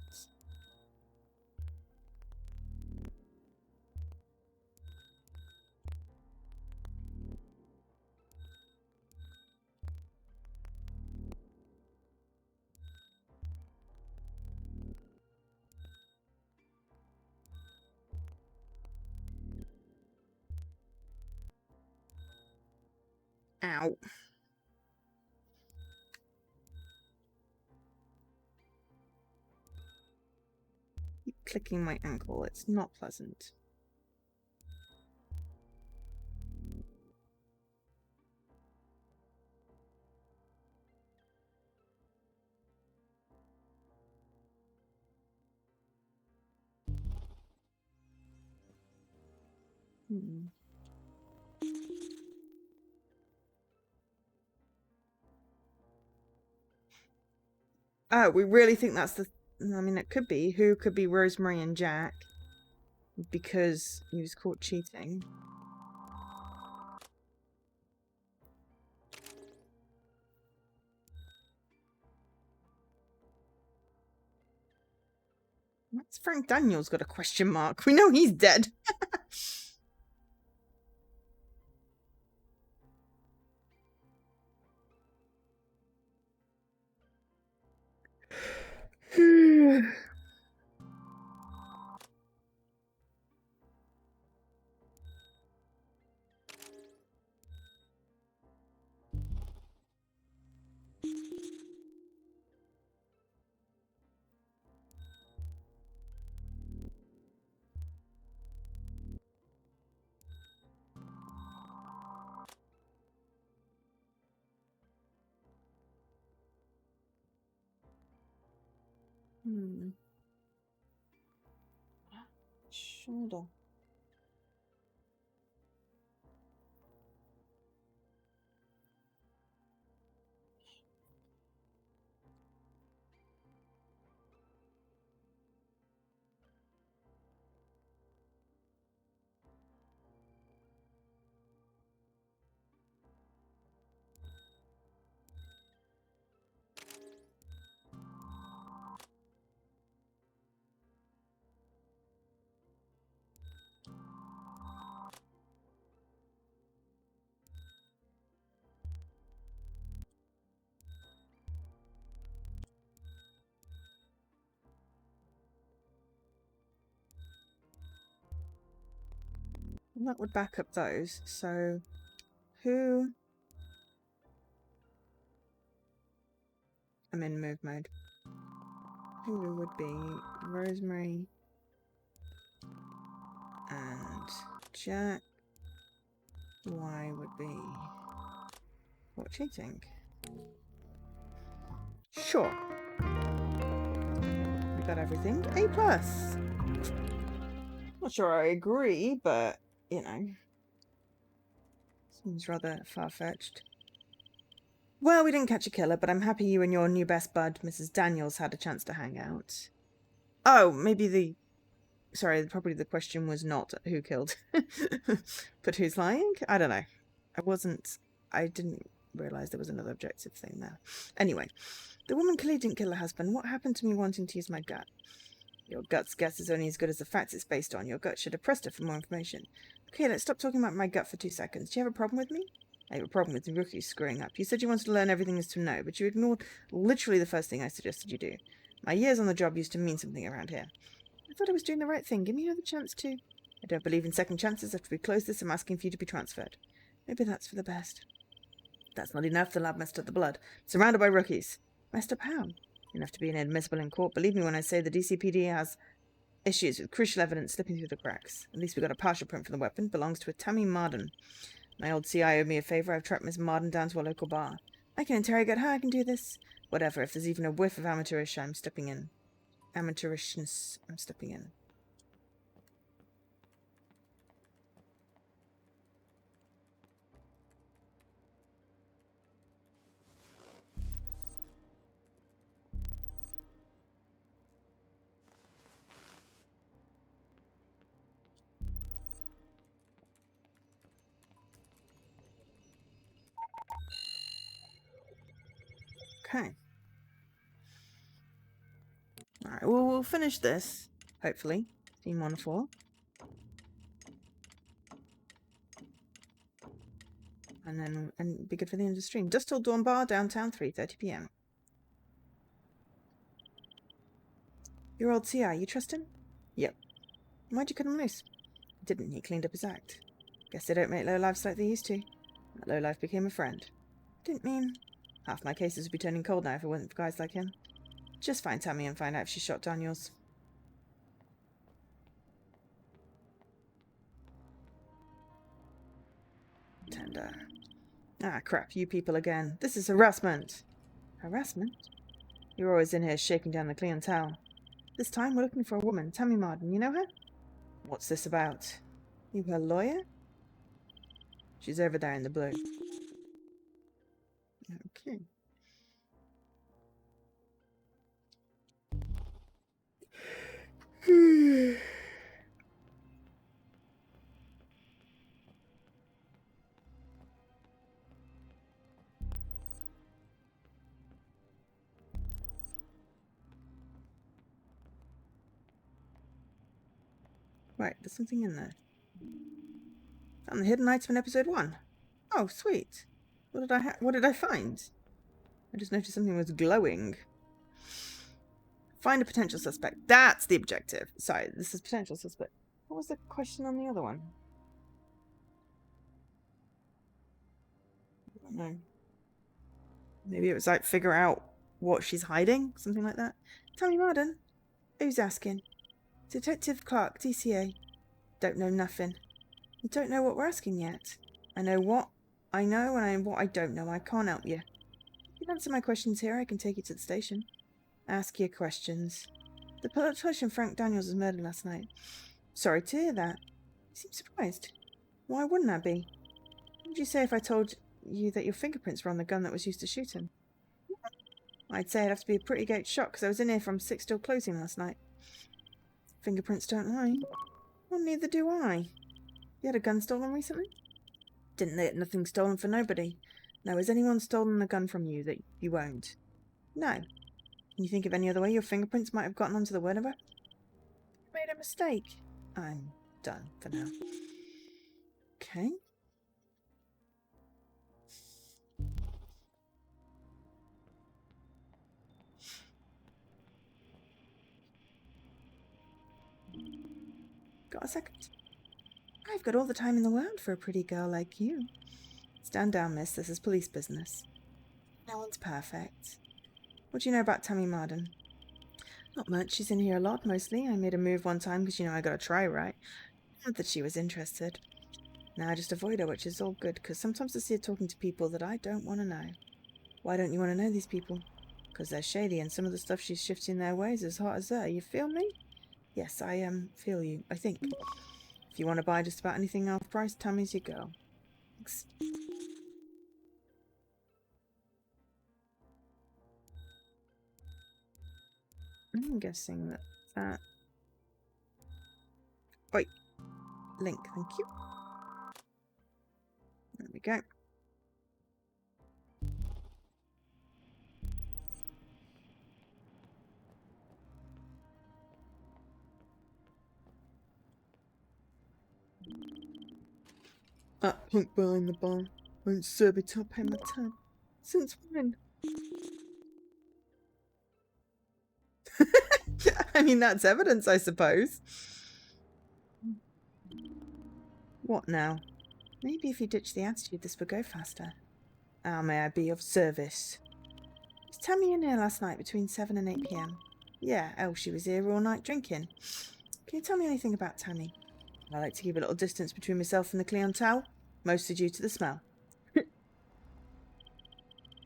Ow. Keep clicking my ankle. It's not pleasant. Oh, we really think that's the... I mean, it could be. Who could be Rosemary and Jack? Because he was caught cheating. That's Frank Daniels got a question mark. We know he's dead. Shoulder. And that would back up those. So, who... I'm in move mode. Who would be Rosemary and Jack? Y would be... What cheating? Sure. We got everything. A+. Not sure I agree, but, you know. Seems rather far-fetched. Well, we didn't catch a killer, but I'm happy you and your new best bud, Mrs. Daniels, had a chance to hang out. Oh, maybe the... Sorry, probably the question was not who killed. But who's lying? I don't know. I didn't realise there was another objective thing there. Anyway, the woman clearly didn't kill her husband. What happened to me wanting to use my gut? Your gut's guess is only as good as the facts it's based on. Your gut should have pressed her for more information. Okay, let's stop talking about my gut for 2 seconds. Do you have a problem with me? I have a problem with the rookies screwing up. You said you wanted to learn everything there is to know, but you ignored literally the first thing I suggested you do. My years on the job used to mean something around here. I thought I was doing the right thing. Give me another chance to... I don't believe in second chances. After we close this, I'm asking for you to be transferred. Maybe that's for the best. That's not enough. The lab messed up the blood. Surrounded by rookies. Messed up how? Enough to be inadmissible in court. Believe me when I say the DCPD has issues with crucial evidence slipping through the cracks. At least we got a partial print from the weapon. Belongs to a Tammy Marden. My old CI owed me a favour. I've tracked Miss Marden down to a local bar. I can interrogate her. I can do this. Whatever. If there's even a whiff of amateurishness, I'm stepping in. I'm stepping in. Okay. Alright, well, we'll finish this, hopefully. Team 1-4. And be good for the end of the stream. Dust Till Dawn Bar, downtown, 3:30 PM. Your old CI, you trust him? Yep. Why'd you cut him loose? Didn't. He cleaned up his act. Guess they don't make lowlifes like they used to. That lowlife became a friend. Didn't mean... Half my cases would be turning cold now if it wasn't for guys like him. Just find Tammy and find out if she shot Daniels. Tender. Ah, crap, you people again. This is harassment. Harassment? You're always in here shaking down the clientele. This time we're looking for a woman, Tammy Marden. You know her? What's this about? You her lawyer? She's over there in the blue. Okay. Right, there's something in there. Found the hidden item in episode 1. Oh, sweet. What did I find? I just noticed something was glowing. Find a potential suspect. That's the objective. Sorry, this is potential suspect. What was the question on the other one? I don't know. Maybe it was like figure out what she's hiding? Something like that. Tammy Marden? Who's asking? Detective Clark, DCA. Don't know nothing. You don't know what we're asking yet. I know what I know and what I don't know. I can't help you. If you answer my questions here, I can take you to the station. Ask your questions. The politician Frank Daniels was murdered last night. Sorry to hear that. You seem surprised. Why wouldn't I be? What would you say if I told you that your fingerprints were on the gun that was used to shoot him? I'd say it'd have to be a pretty great shock, because I was in here from 6 till closing last night. Fingerprints don't lie. Well, neither do I. You had a gun stolen recently? Didn't get nothing stolen for nobody. No, has anyone stolen the gun from you that you owned? No. Can you think of any other way your fingerprints might have gotten onto the whatever? I made a mistake. I'm done for now. Okay. Got a second? I've got all the time in the world for a pretty girl like you. Stand down, miss. This is police business. No one's perfect. What do you know about Tammy Marden? Not much. She's in here a lot, mostly. I made a move one time because, I gotta try, right? Not that she was interested. Now I just avoid her, which is all good, because sometimes I see her talking to people that I don't want to know. Why don't you want to know these people? Because they're shady, and some of the stuff she's shifting their ways is hot as her. You feel me? Yes, I feel you, I think. If you want to buy just about anything half price, Tammy's your girl. Thanks. I'm guessing that... Oi. Link, thank you. There we go. That punk behind the bar won't serve it up, pay my tab. Since when? I mean, that's evidence, I suppose. What now? Maybe if you ditch the attitude, this would go faster. How may I be of service? Was Tammy in here last night between 7 and 8 p.m? Yeah, she was here all night drinking. Can you tell me anything about Tammy? I like to keep a little distance between myself and the clientele, mostly due to the smell. Do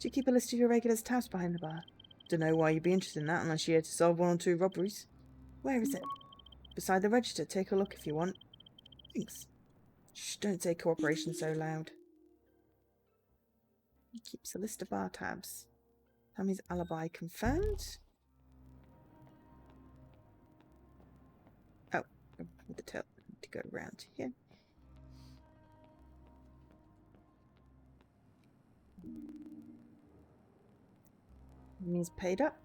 you keep a list of your regulars' tabs behind the bar? Don't know why you'd be interested in that unless you're here to solve 1 or 2 robberies. Where is it? Beside the register. Take a look if you want. Thanks. Shh, don't say cooperation so loud. He keeps a list of bar tabs. Tammy's alibi confirmed. Oh, with the tail to go around here. And he's paid up.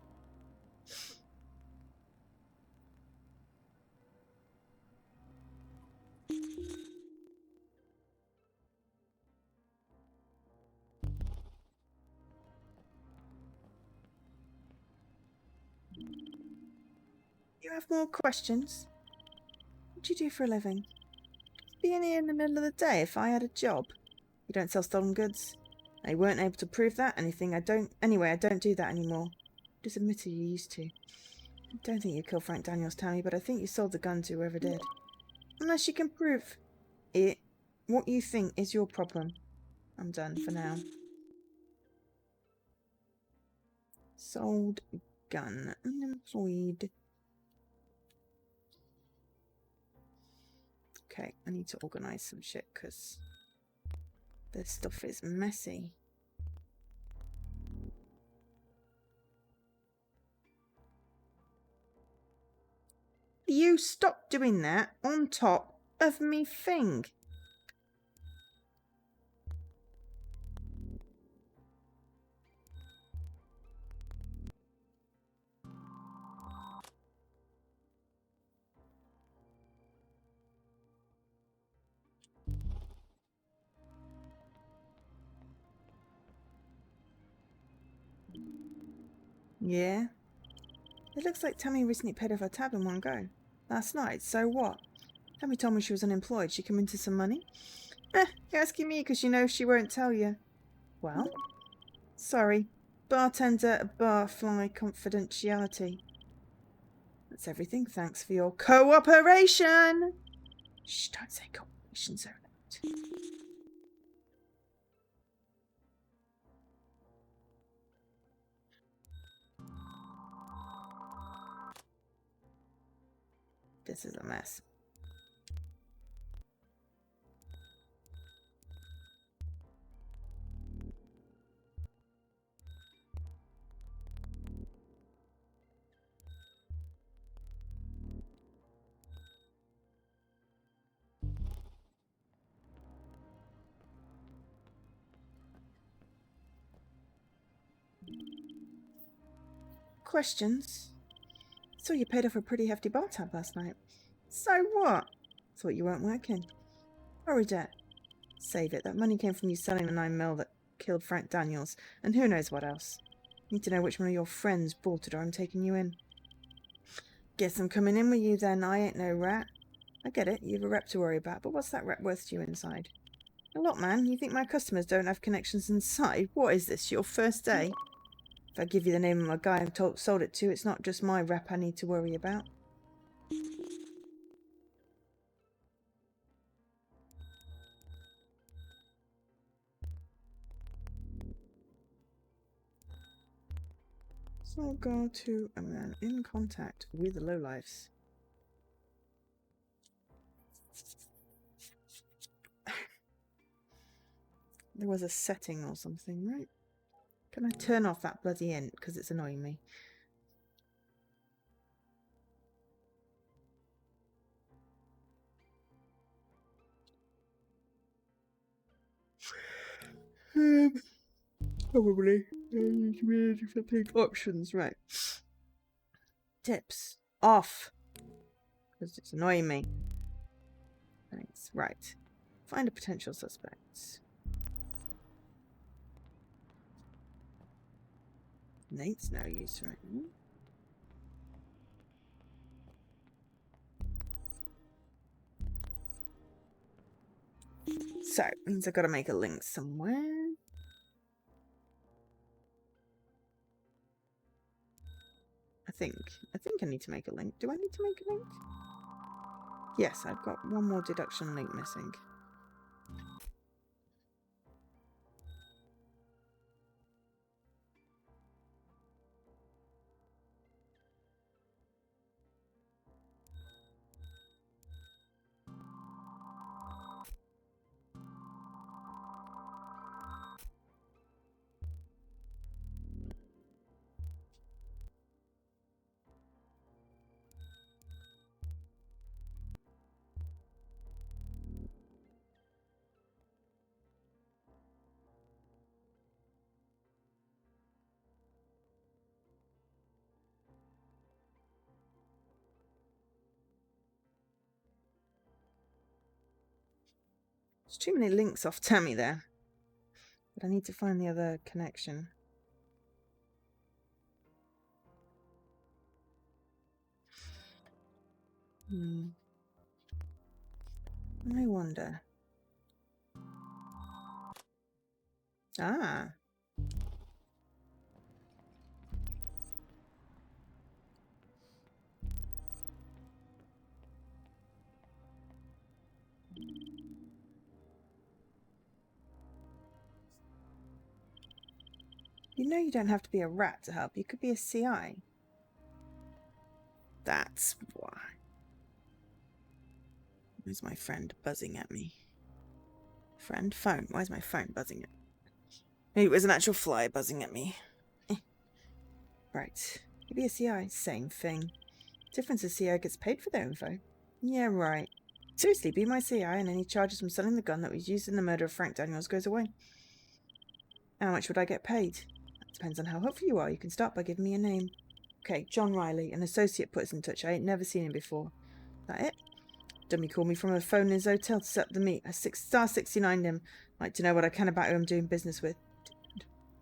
You have more questions? What do you do for a living? Being here in the middle of the day if I had a job. You don't sell stolen goods. I weren't able to prove that. Anyway, I don't do that anymore. Just admitted you used to. I don't think you killed Frank Daniels, Tammy, but I think you sold the gun to whoever did. Unless you can prove it, what you think is your problem. I'm done for now. Sold gun. Unemployed. Okay, I need to organise some shit because this stuff is messy. You stop doing that on top of me thing. Yeah? It looks like Tammy recently paid off her tab in one go. Last night, so what? Tammy told me she was unemployed. She come into some money? You're asking me because you know she won't tell you. Well? Sorry. Bartender, barfly confidentiality. That's everything. Thanks for your cooperation! Shh, don't say cooperation so loud. This is a mess. Questions? Saw you paid off a pretty hefty bar tab last night. So what? Thought you weren't working. Sorry, debt. Save it. That money came from you selling the 9mm that killed Frank Daniels, and who knows what else. Need to know which one of your friends bought it or I'm taking you in. Guess I'm coming in with you then. I ain't no rat. I get it. You have a rep to worry about, but what's that rep worth to you inside? A lot, man. You think my customers don't have connections inside? What is this, your first day? If I give you the name of my guy I sold it to, it's not just my rep I need to worry about. So go to a man in contact with the lowlifes. There was a setting or something, right? Can I turn off that bloody int because it's annoying me? Probably. Options, right. Tips. Off. Because it's annoying me. Thanks. Right. Find a potential suspect. Nate's no use right now. So, means I've got to make a link somewhere. I think I need to make a link. Do I need to make a link? Yes, I've got one more deduction link missing. There's too many links off Tammy there. But I need to find the other connection. I wonder. Ah. You know you don't have to be a rat to help. You could be a CI. That's why. Where's my friend buzzing at me? Friend? Phone. Why is my phone buzzing at me? Maybe it was an actual fly buzzing at me. Right. You be a CI. Same thing. Difference is CI gets paid for their info. Yeah, right. Seriously, be my CI and any charges from selling the gun that was used in the murder of Frank Daniels goes away. How much would I get paid? That depends on how helpful you are. You can start by giving me a name. Okay, John Riley, an associate put us in touch. I ain't never seen him before. That it? Dummy called me from a phone in his hotel to set up the meet. I star 69'd him. Like to know what I can about who I'm doing business with.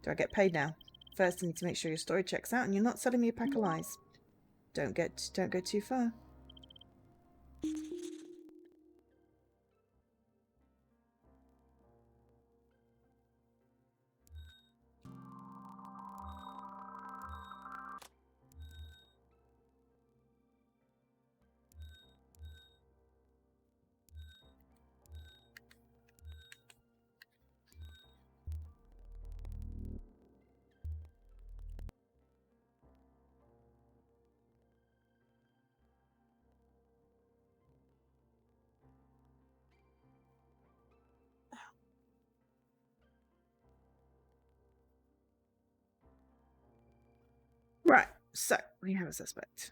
Do I get paid now? First, I need to make sure your story checks out and you're not selling me a pack of lies. Don't go too far. Right, so we have a suspect.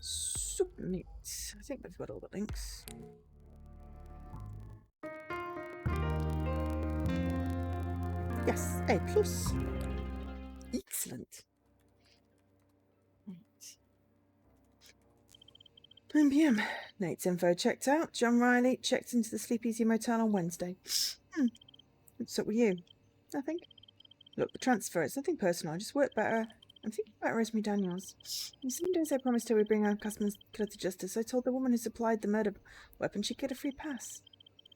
Submit. I think we've got all the links. Yes, A+. Excellent. Right. 9 p.m. Nate's info checked out. John Riley checked into the Sleep Easy Motel on Wednesday. What's up with you? Nothing. Look, the transfer, it's nothing personal. I just work better I'm thinking about Rosemary Daniels. In some days I promised her we'd bring our customers killer to justice. I told the woman who supplied the murder weapon she'd get a free pass.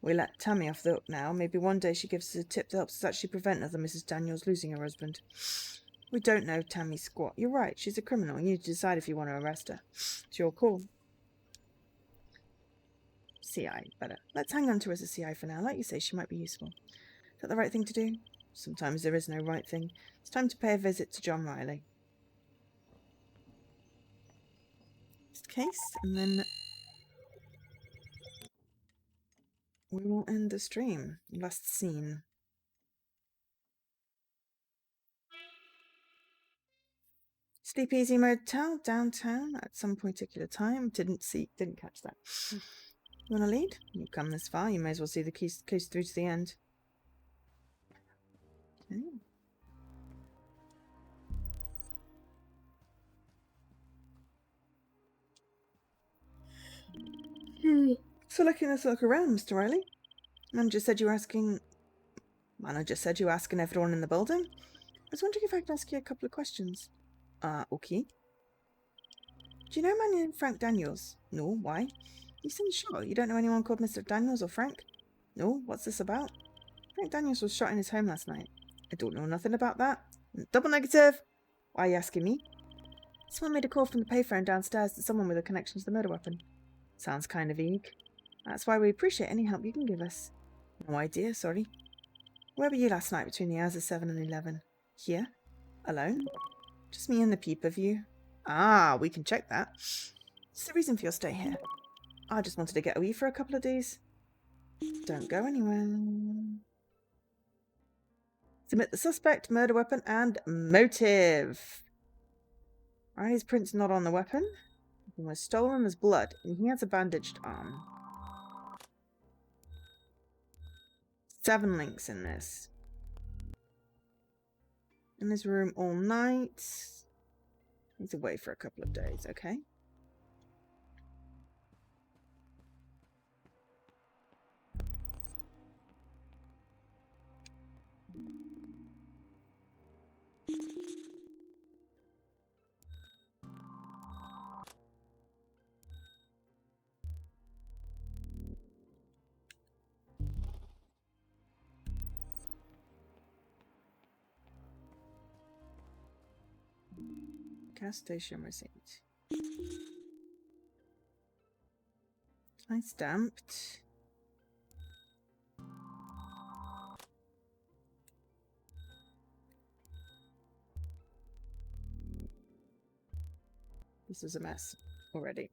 We let Tammy off the hook now. Maybe one day she gives us a tip that helps us actually prevent other Mrs. Daniels losing her husband. We don't know Tammy squat. You're right, she's a criminal. You need to decide if you want to arrest her. It's your call. CI, better. Let's hang on to her as a CI for now. Like you say, she might be useful. Is that the right thing to do? Sometimes there is no right thing. It's time to pay a visit to John Riley. This case, and then we will end the stream. Last scene. Sleep Easy Motel downtown at some particular time. Didn't catch that. You want to lead? You've come this far. You may as well see the case through to the end. Okay. So let's look around, Mr. Riley. Manager said you were asking everyone in the building. I was wondering if I could ask you a couple of questions. Okay. Do you know a man named Frank Daniels? No, why? You seem sure. You don't know anyone called Mr. Daniels or Frank? No, what's this about? Frank Daniels was shot in his home last night. I don't know nothing about that. Double negative! Why are you asking me? Someone made a call from the payphone downstairs to someone with a connection to the murder weapon. Sounds kind of vague. That's why we appreciate any help you can give us. No idea, sorry. Where were you last night between the hours of 7 and 11? Here? Alone? Just me and the peep of you. Ah, we can check that. What's the reason for your stay here? I just wanted to get away for a couple of days. Don't go anywhere. Submit the suspect, murder weapon, and motive. Riley's print's not on the weapon. It was stolen as blood, and he has a bandaged arm. 7 links in this. In his room all night. He's away for a couple of days, okay? Gas station receipt. I stamped. This is a mess already.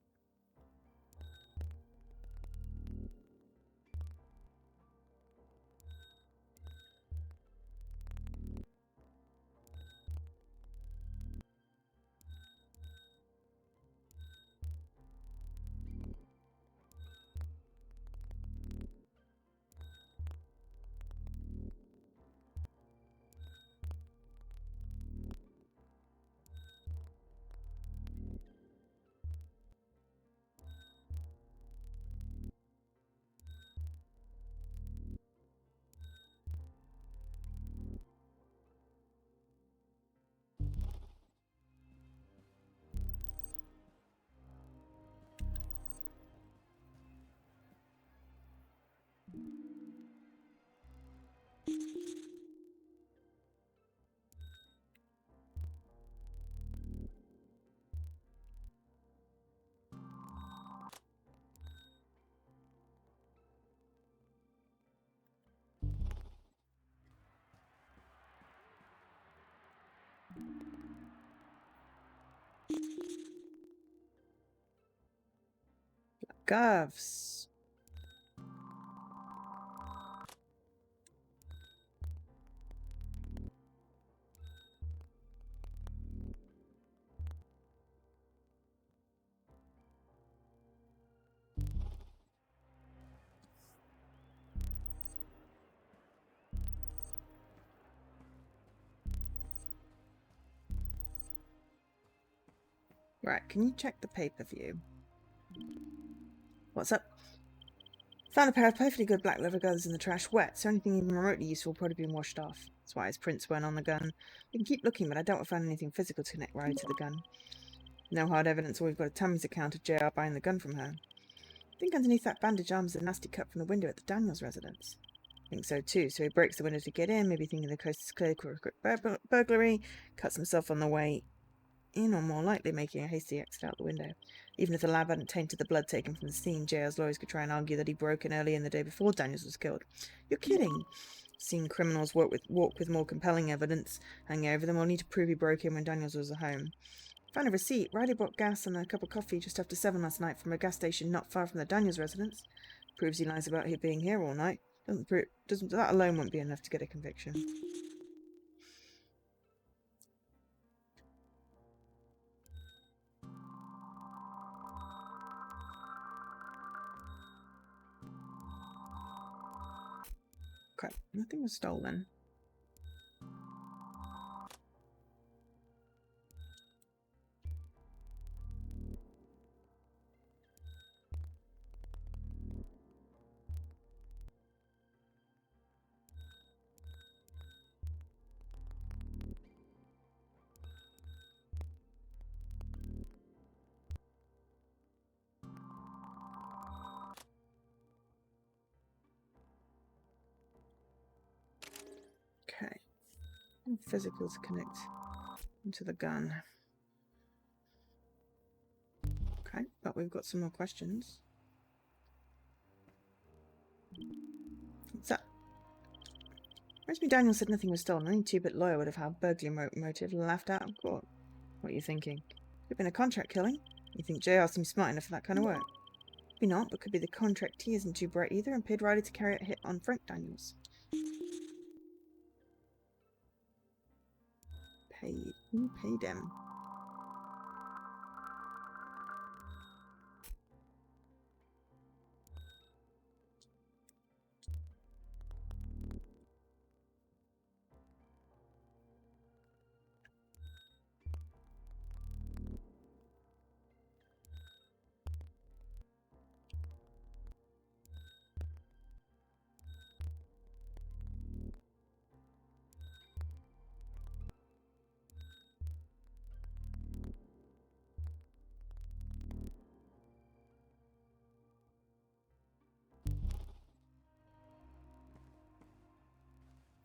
Govs. Right, can you check the pay-per-view? What's up? Found a pair of perfectly good black leather gloves in the trash, wet, so anything even remotely useful will probably been washed off. That's why his prints weren't on the gun. We can keep looking, but I doubt we'll find anything physical to connect Riley to the gun. No hard evidence. All we've got is Tammy's account of JR buying the gun from her. I think underneath that bandage arm is a nasty cut from the window at the Daniels residence. I think so too. So he breaks the window to get in, maybe thinking the coast is clear for a quick burglary, cuts himself on the way in, or more likely making a hasty exit out the window. Even if the lab hadn't tainted the blood taken from the scene, JR's lawyers could try and argue that he'd broken early in the day before Daniels was killed. You're kidding. Seen criminals walk with more compelling evidence hanging over them, or need to prove he broke in when Daniels was at home. Found a receipt. Riley bought gas and a cup of coffee just after 7 last night from a gas station not far from the Daniels residence. Proves he lies about him being here all night. That alone won't be enough to get a conviction. Okay, nothing was stolen. Okay. Physical to connect into the gun. Okay, but we've got some more questions. What's that? Reminds me Daniel said nothing was stolen. Any two-bit lawyer would have had burglary motive laughed out of court. What are you thinking? Could have been a contract killing. You think JR seems smart enough for that kind of work? Maybe not, but could be the contractee isn't too bright either and paid Riley to carry out a hit on Frank Daniels. Paid. Who paid him?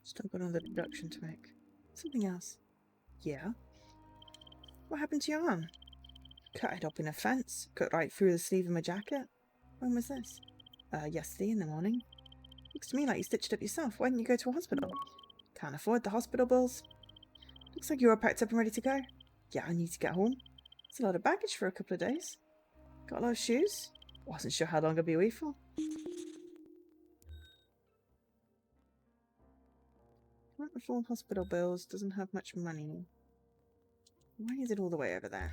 Still got another deduction to make. Something else. Yeah? What happened to your arm? Cut it up in a fence. Cut right through the sleeve of my jacket. When was this? Yesterday in the morning. Looks to me like you stitched it up yourself. Why didn't you go to a hospital? Can't afford the hospital bills. Looks like you're all packed up and ready to go. Yeah, I need to get home. It's a lot of baggage for a couple of days. Got a lot of shoes. Wasn't sure how long I'd be away for. Can't afford hospital bills. Doesn't have much money. Why is it all the way over there?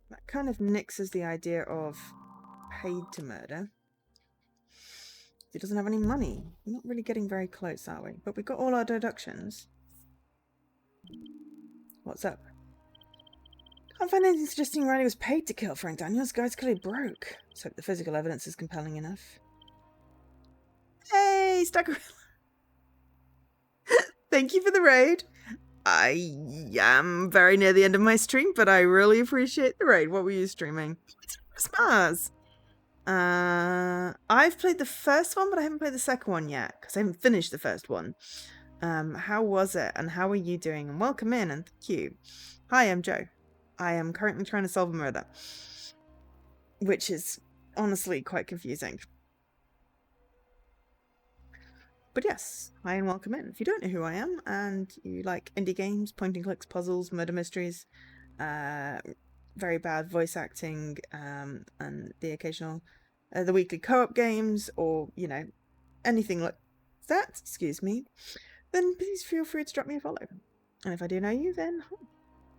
That kind of nixes the idea of paid to murder. He doesn't have any money. We're not really getting very close, are we? But we've got all our deductions. What's up? Can't find anything suggesting Riley was paid to kill Frank Daniels. Guy's clearly broke. Let's hope the physical evidence is compelling enough. Hey, Staggerilla! Thank you for the raid. I am very near the end of my stream, but I really appreciate the raid. What were you streaming? It's Christmas. I've played the first one, but I haven't played the second one yet because I haven't finished the first one. How was it, and how are you doing? And welcome in, and thank you. Hi, I'm Joe. I am currently trying to solve a murder, which is honestly quite confusing. But yes, hi and welcome in. If you don't know who I am and you like indie games, point and clicks, puzzles, murder mysteries, very bad voice acting, and the occasional, the weekly co-op games, or, you know, anything like that, excuse me, then please feel free to drop me a follow. And if I do know you, then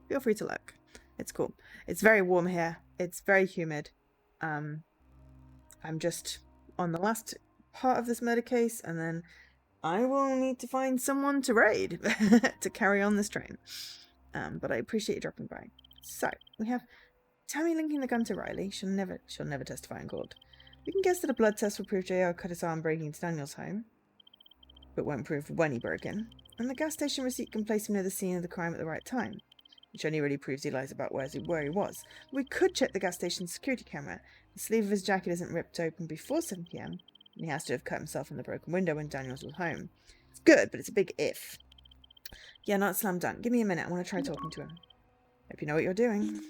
feel free to look. It's cool. It's very warm here. It's very humid. I'm just on the last part of this murder case, and then I will need to find someone to raid to carry on this train. But I appreciate you dropping by. So, we have Tammy linking the gun to Riley. She'll never testify in court. We can guess that a blood test will prove JR cut his arm breaking into Daniel's home, but won't prove when he broke in. And the gas station receipt can place him near the scene of the crime at the right time, which only really proves he lies about where he was. We could check the gas station's security camera. The sleeve of his jacket isn't ripped open before 7 p.m, and he has to have cut himself in the broken window when Daniels was home. It's good, but it's a big if. Yeah, not slam dunk. Give me a minute. I want to try talking to him. Hope you know what you're doing.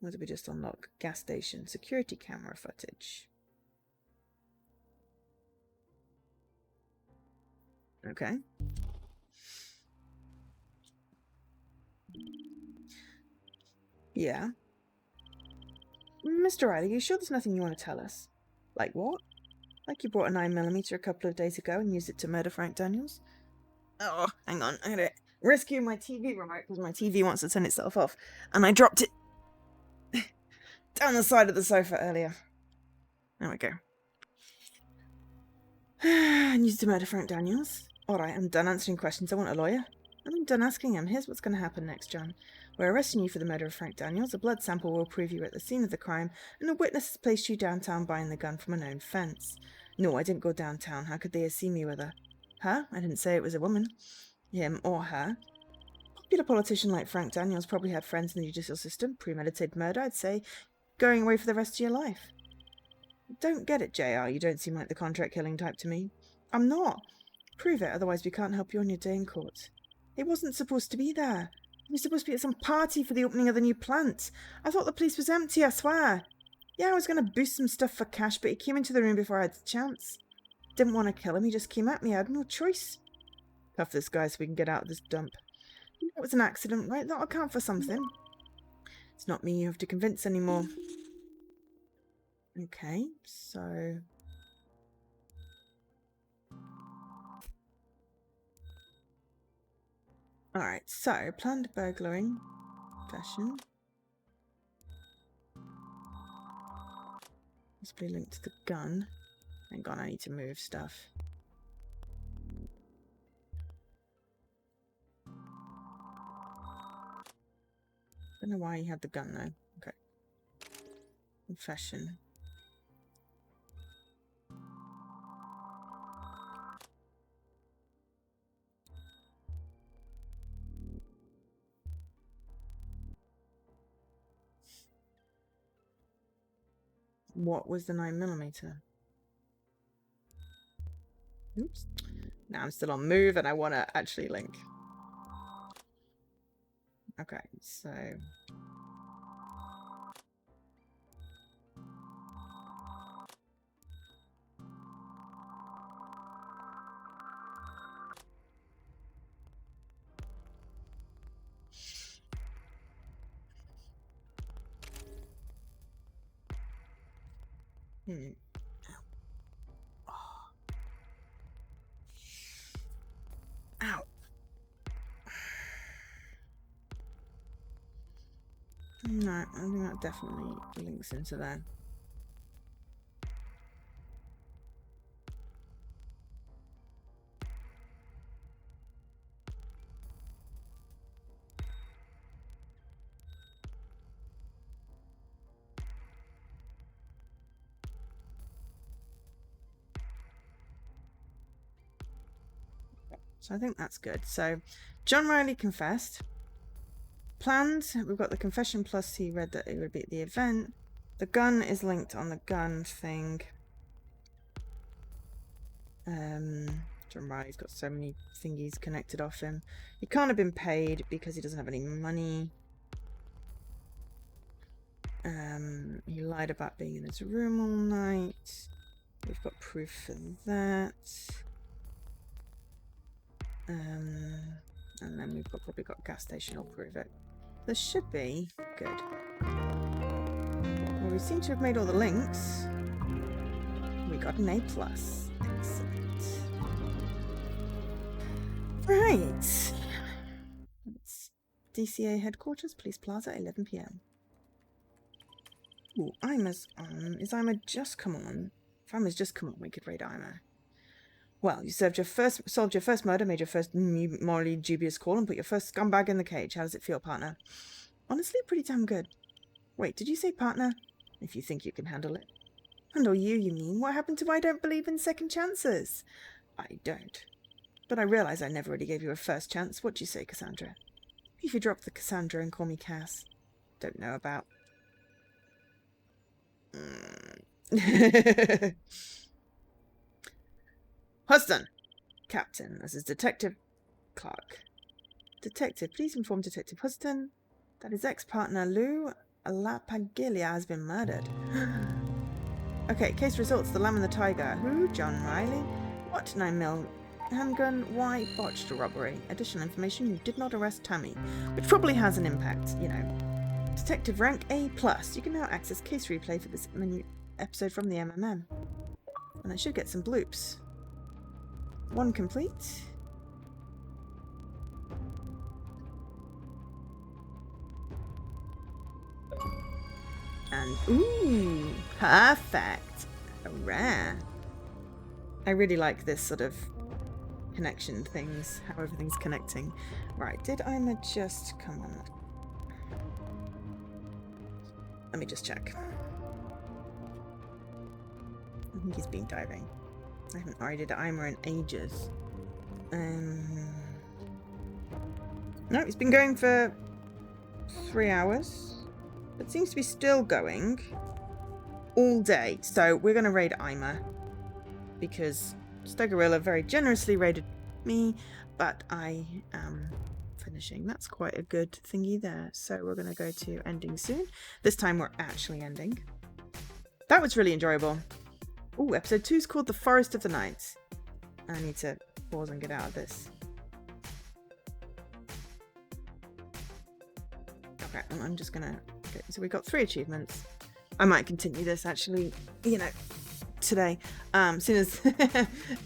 What did we just unlock? Gas station security camera footage. Okay. Yeah. Mr. Riley, you sure there's nothing you want to tell us? Like what? Like you brought a 9mm a couple of days ago and used it to murder Frank Daniels? Oh, hang on. I gotta rescue my TV remote because my TV wants to turn itself off. And I dropped it down the side of the sofa earlier. There we go. And used to murder Frank Daniels. Alright, I'm done answering questions. I want a lawyer. I'm done asking him. Here's what's going to happen next, John. We're arresting you for the murder of Frank Daniels. A blood sample will prove you were at the scene of the crime, and a witness has placed you downtown buying the gun from a known fence. No, I didn't go downtown. How could they have seen me with her? Her? I didn't say it was a woman. Him or her. Popular politician like Frank Daniels probably had friends in the judicial system. Premeditated murder, I'd say. Going away for the rest of your life. Don't get it, JR. You don't seem like the contract-killing type to me. I'm not. Prove it, otherwise we can't help you on your day in court. It wasn't supposed to be there. He was supposed to be at some party for the opening of the new plant. I thought the place was empty, I swear. Yeah, I was going to boost some stuff for cash, but he came into the room before I had the chance. Didn't want to kill him, he just came at me. I had no choice. Cuff this guy so we can get out of this dump. You know it was an accident, right? That'll count for something. It's not me you have to convince anymore. Okay, so... Alright, so, planned burglary. Fashion. Possibly linked to the gun. Hang on, I need to move stuff. Don't know why he had the gun though. Okay. Confession. What was the 9mm? Oops. Now I'm still on move and I want to actually link. Okay, so... Ow. No, I think that definitely links into that. So I think that's good. So John Riley confessed. Planned, we've got the confession plus he read that it would be at the event. The gun is linked on the gun thing. John Riley's got so many thingies connected off him. He can't have been paid because he doesn't have any money. He lied about being in his room all night. We've got proof for that. And then we've probably got gas station will prove it. This should be good. Well, we seem to have made all the links. We got an A+. Excellent. Right. It's DCA headquarters, Police Plaza, 11 p.m. Ooh, Ima's on. Is Ima just come on? If Ima's just come on, we could raid Ima. Well, you solved your first murder, made your first morally dubious call, and put your first scumbag in the cage. How does it feel, partner? Honestly, pretty damn good. Wait, did you say partner? If you think you can handle it. Handle you mean? What happened to I don't believe in second chances? I don't. But I realize I never really gave you a first chance. What do you say, Cassandra? If you drop the Cassandra and call me Cass. Don't know about... Huston! Captain, this is Detective Clark. Detective, please inform Detective Huston that his ex-partner Lou LaPaglia has been murdered. Okay, case results. The Lamb and the Tiger. Who? John Riley. What? 9mm handgun. Why? Botched robbery. Additional information. You did not arrest Tammy. Which probably has an impact, you know. Detective rank A+. You can now access case replay for this episode from the MMM. And I should get some bloops. 1 complete. And, ooh, perfect. Rare. I really like this sort of connection things, how everything's connecting. Right, did I just... Come on. Let me just check. I think he's been diving. I haven't raided Eimer in ages. No, it's been going for 3 hours. It seems to be still going all day. So we're going to raid Eimer because Stegorilla very generously raided me, but I am finishing. That's quite a good thingy there. So we're going to go to ending soon. This time we're actually ending. That was really enjoyable. Oh, episode 2 is called The Forest of the Night. I need to pause and get out of this. Okay, I'm just gonna... Okay, so we got 3 achievements. I might continue this actually, you know, today. Soon as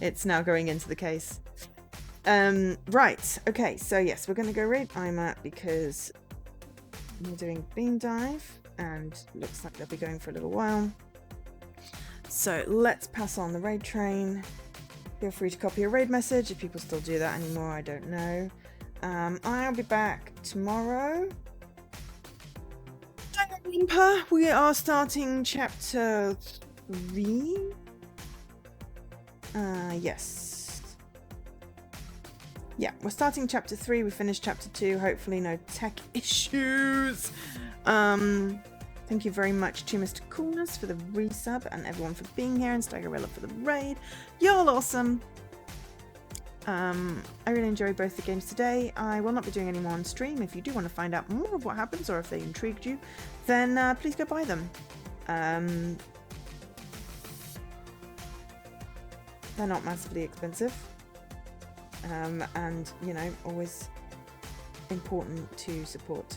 it's now going into the case. Right, okay, so yes, we're gonna go raid Eimer because we're doing Beam Dive and looks like they'll be going for a little while. So let's pass on the raid train. Feel free to copy a raid message if people still do that anymore, I don't know. I'll be back tomorrow. We are starting chapter 3. Yes. Yeah, we're starting chapter 3. We finished chapter 2. Hopefully no tech issues. Thank you very much to Mr. Coolness for the resub and everyone for being here, and Stagorilla for the raid. You're all awesome. I really enjoyed both the games today. I will not be doing any more on stream. If you do want to find out more of what happens or if they intrigued you, then please go buy them. They're not massively expensive. And, you know, always important to support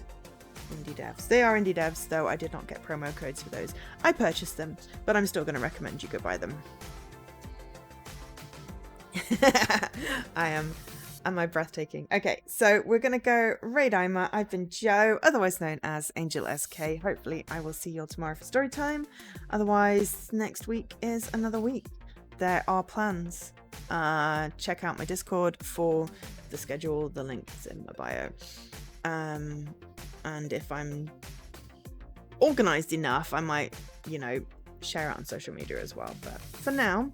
indie devs. They are indie devs, though I did not get promo codes for those. I purchased them, but I'm still going to recommend you go buy them. Am I breathtaking? Okay, so we're gonna go raid Eimer. I've been Joe, otherwise known as Angel SK. Hopefully I will see you all tomorrow for story time. Otherwise, next week is another week. There are plans. Check out my Discord for the schedule. The link is in my bio. And if I'm organized enough, I might, you know, share it on social media as well. But for now,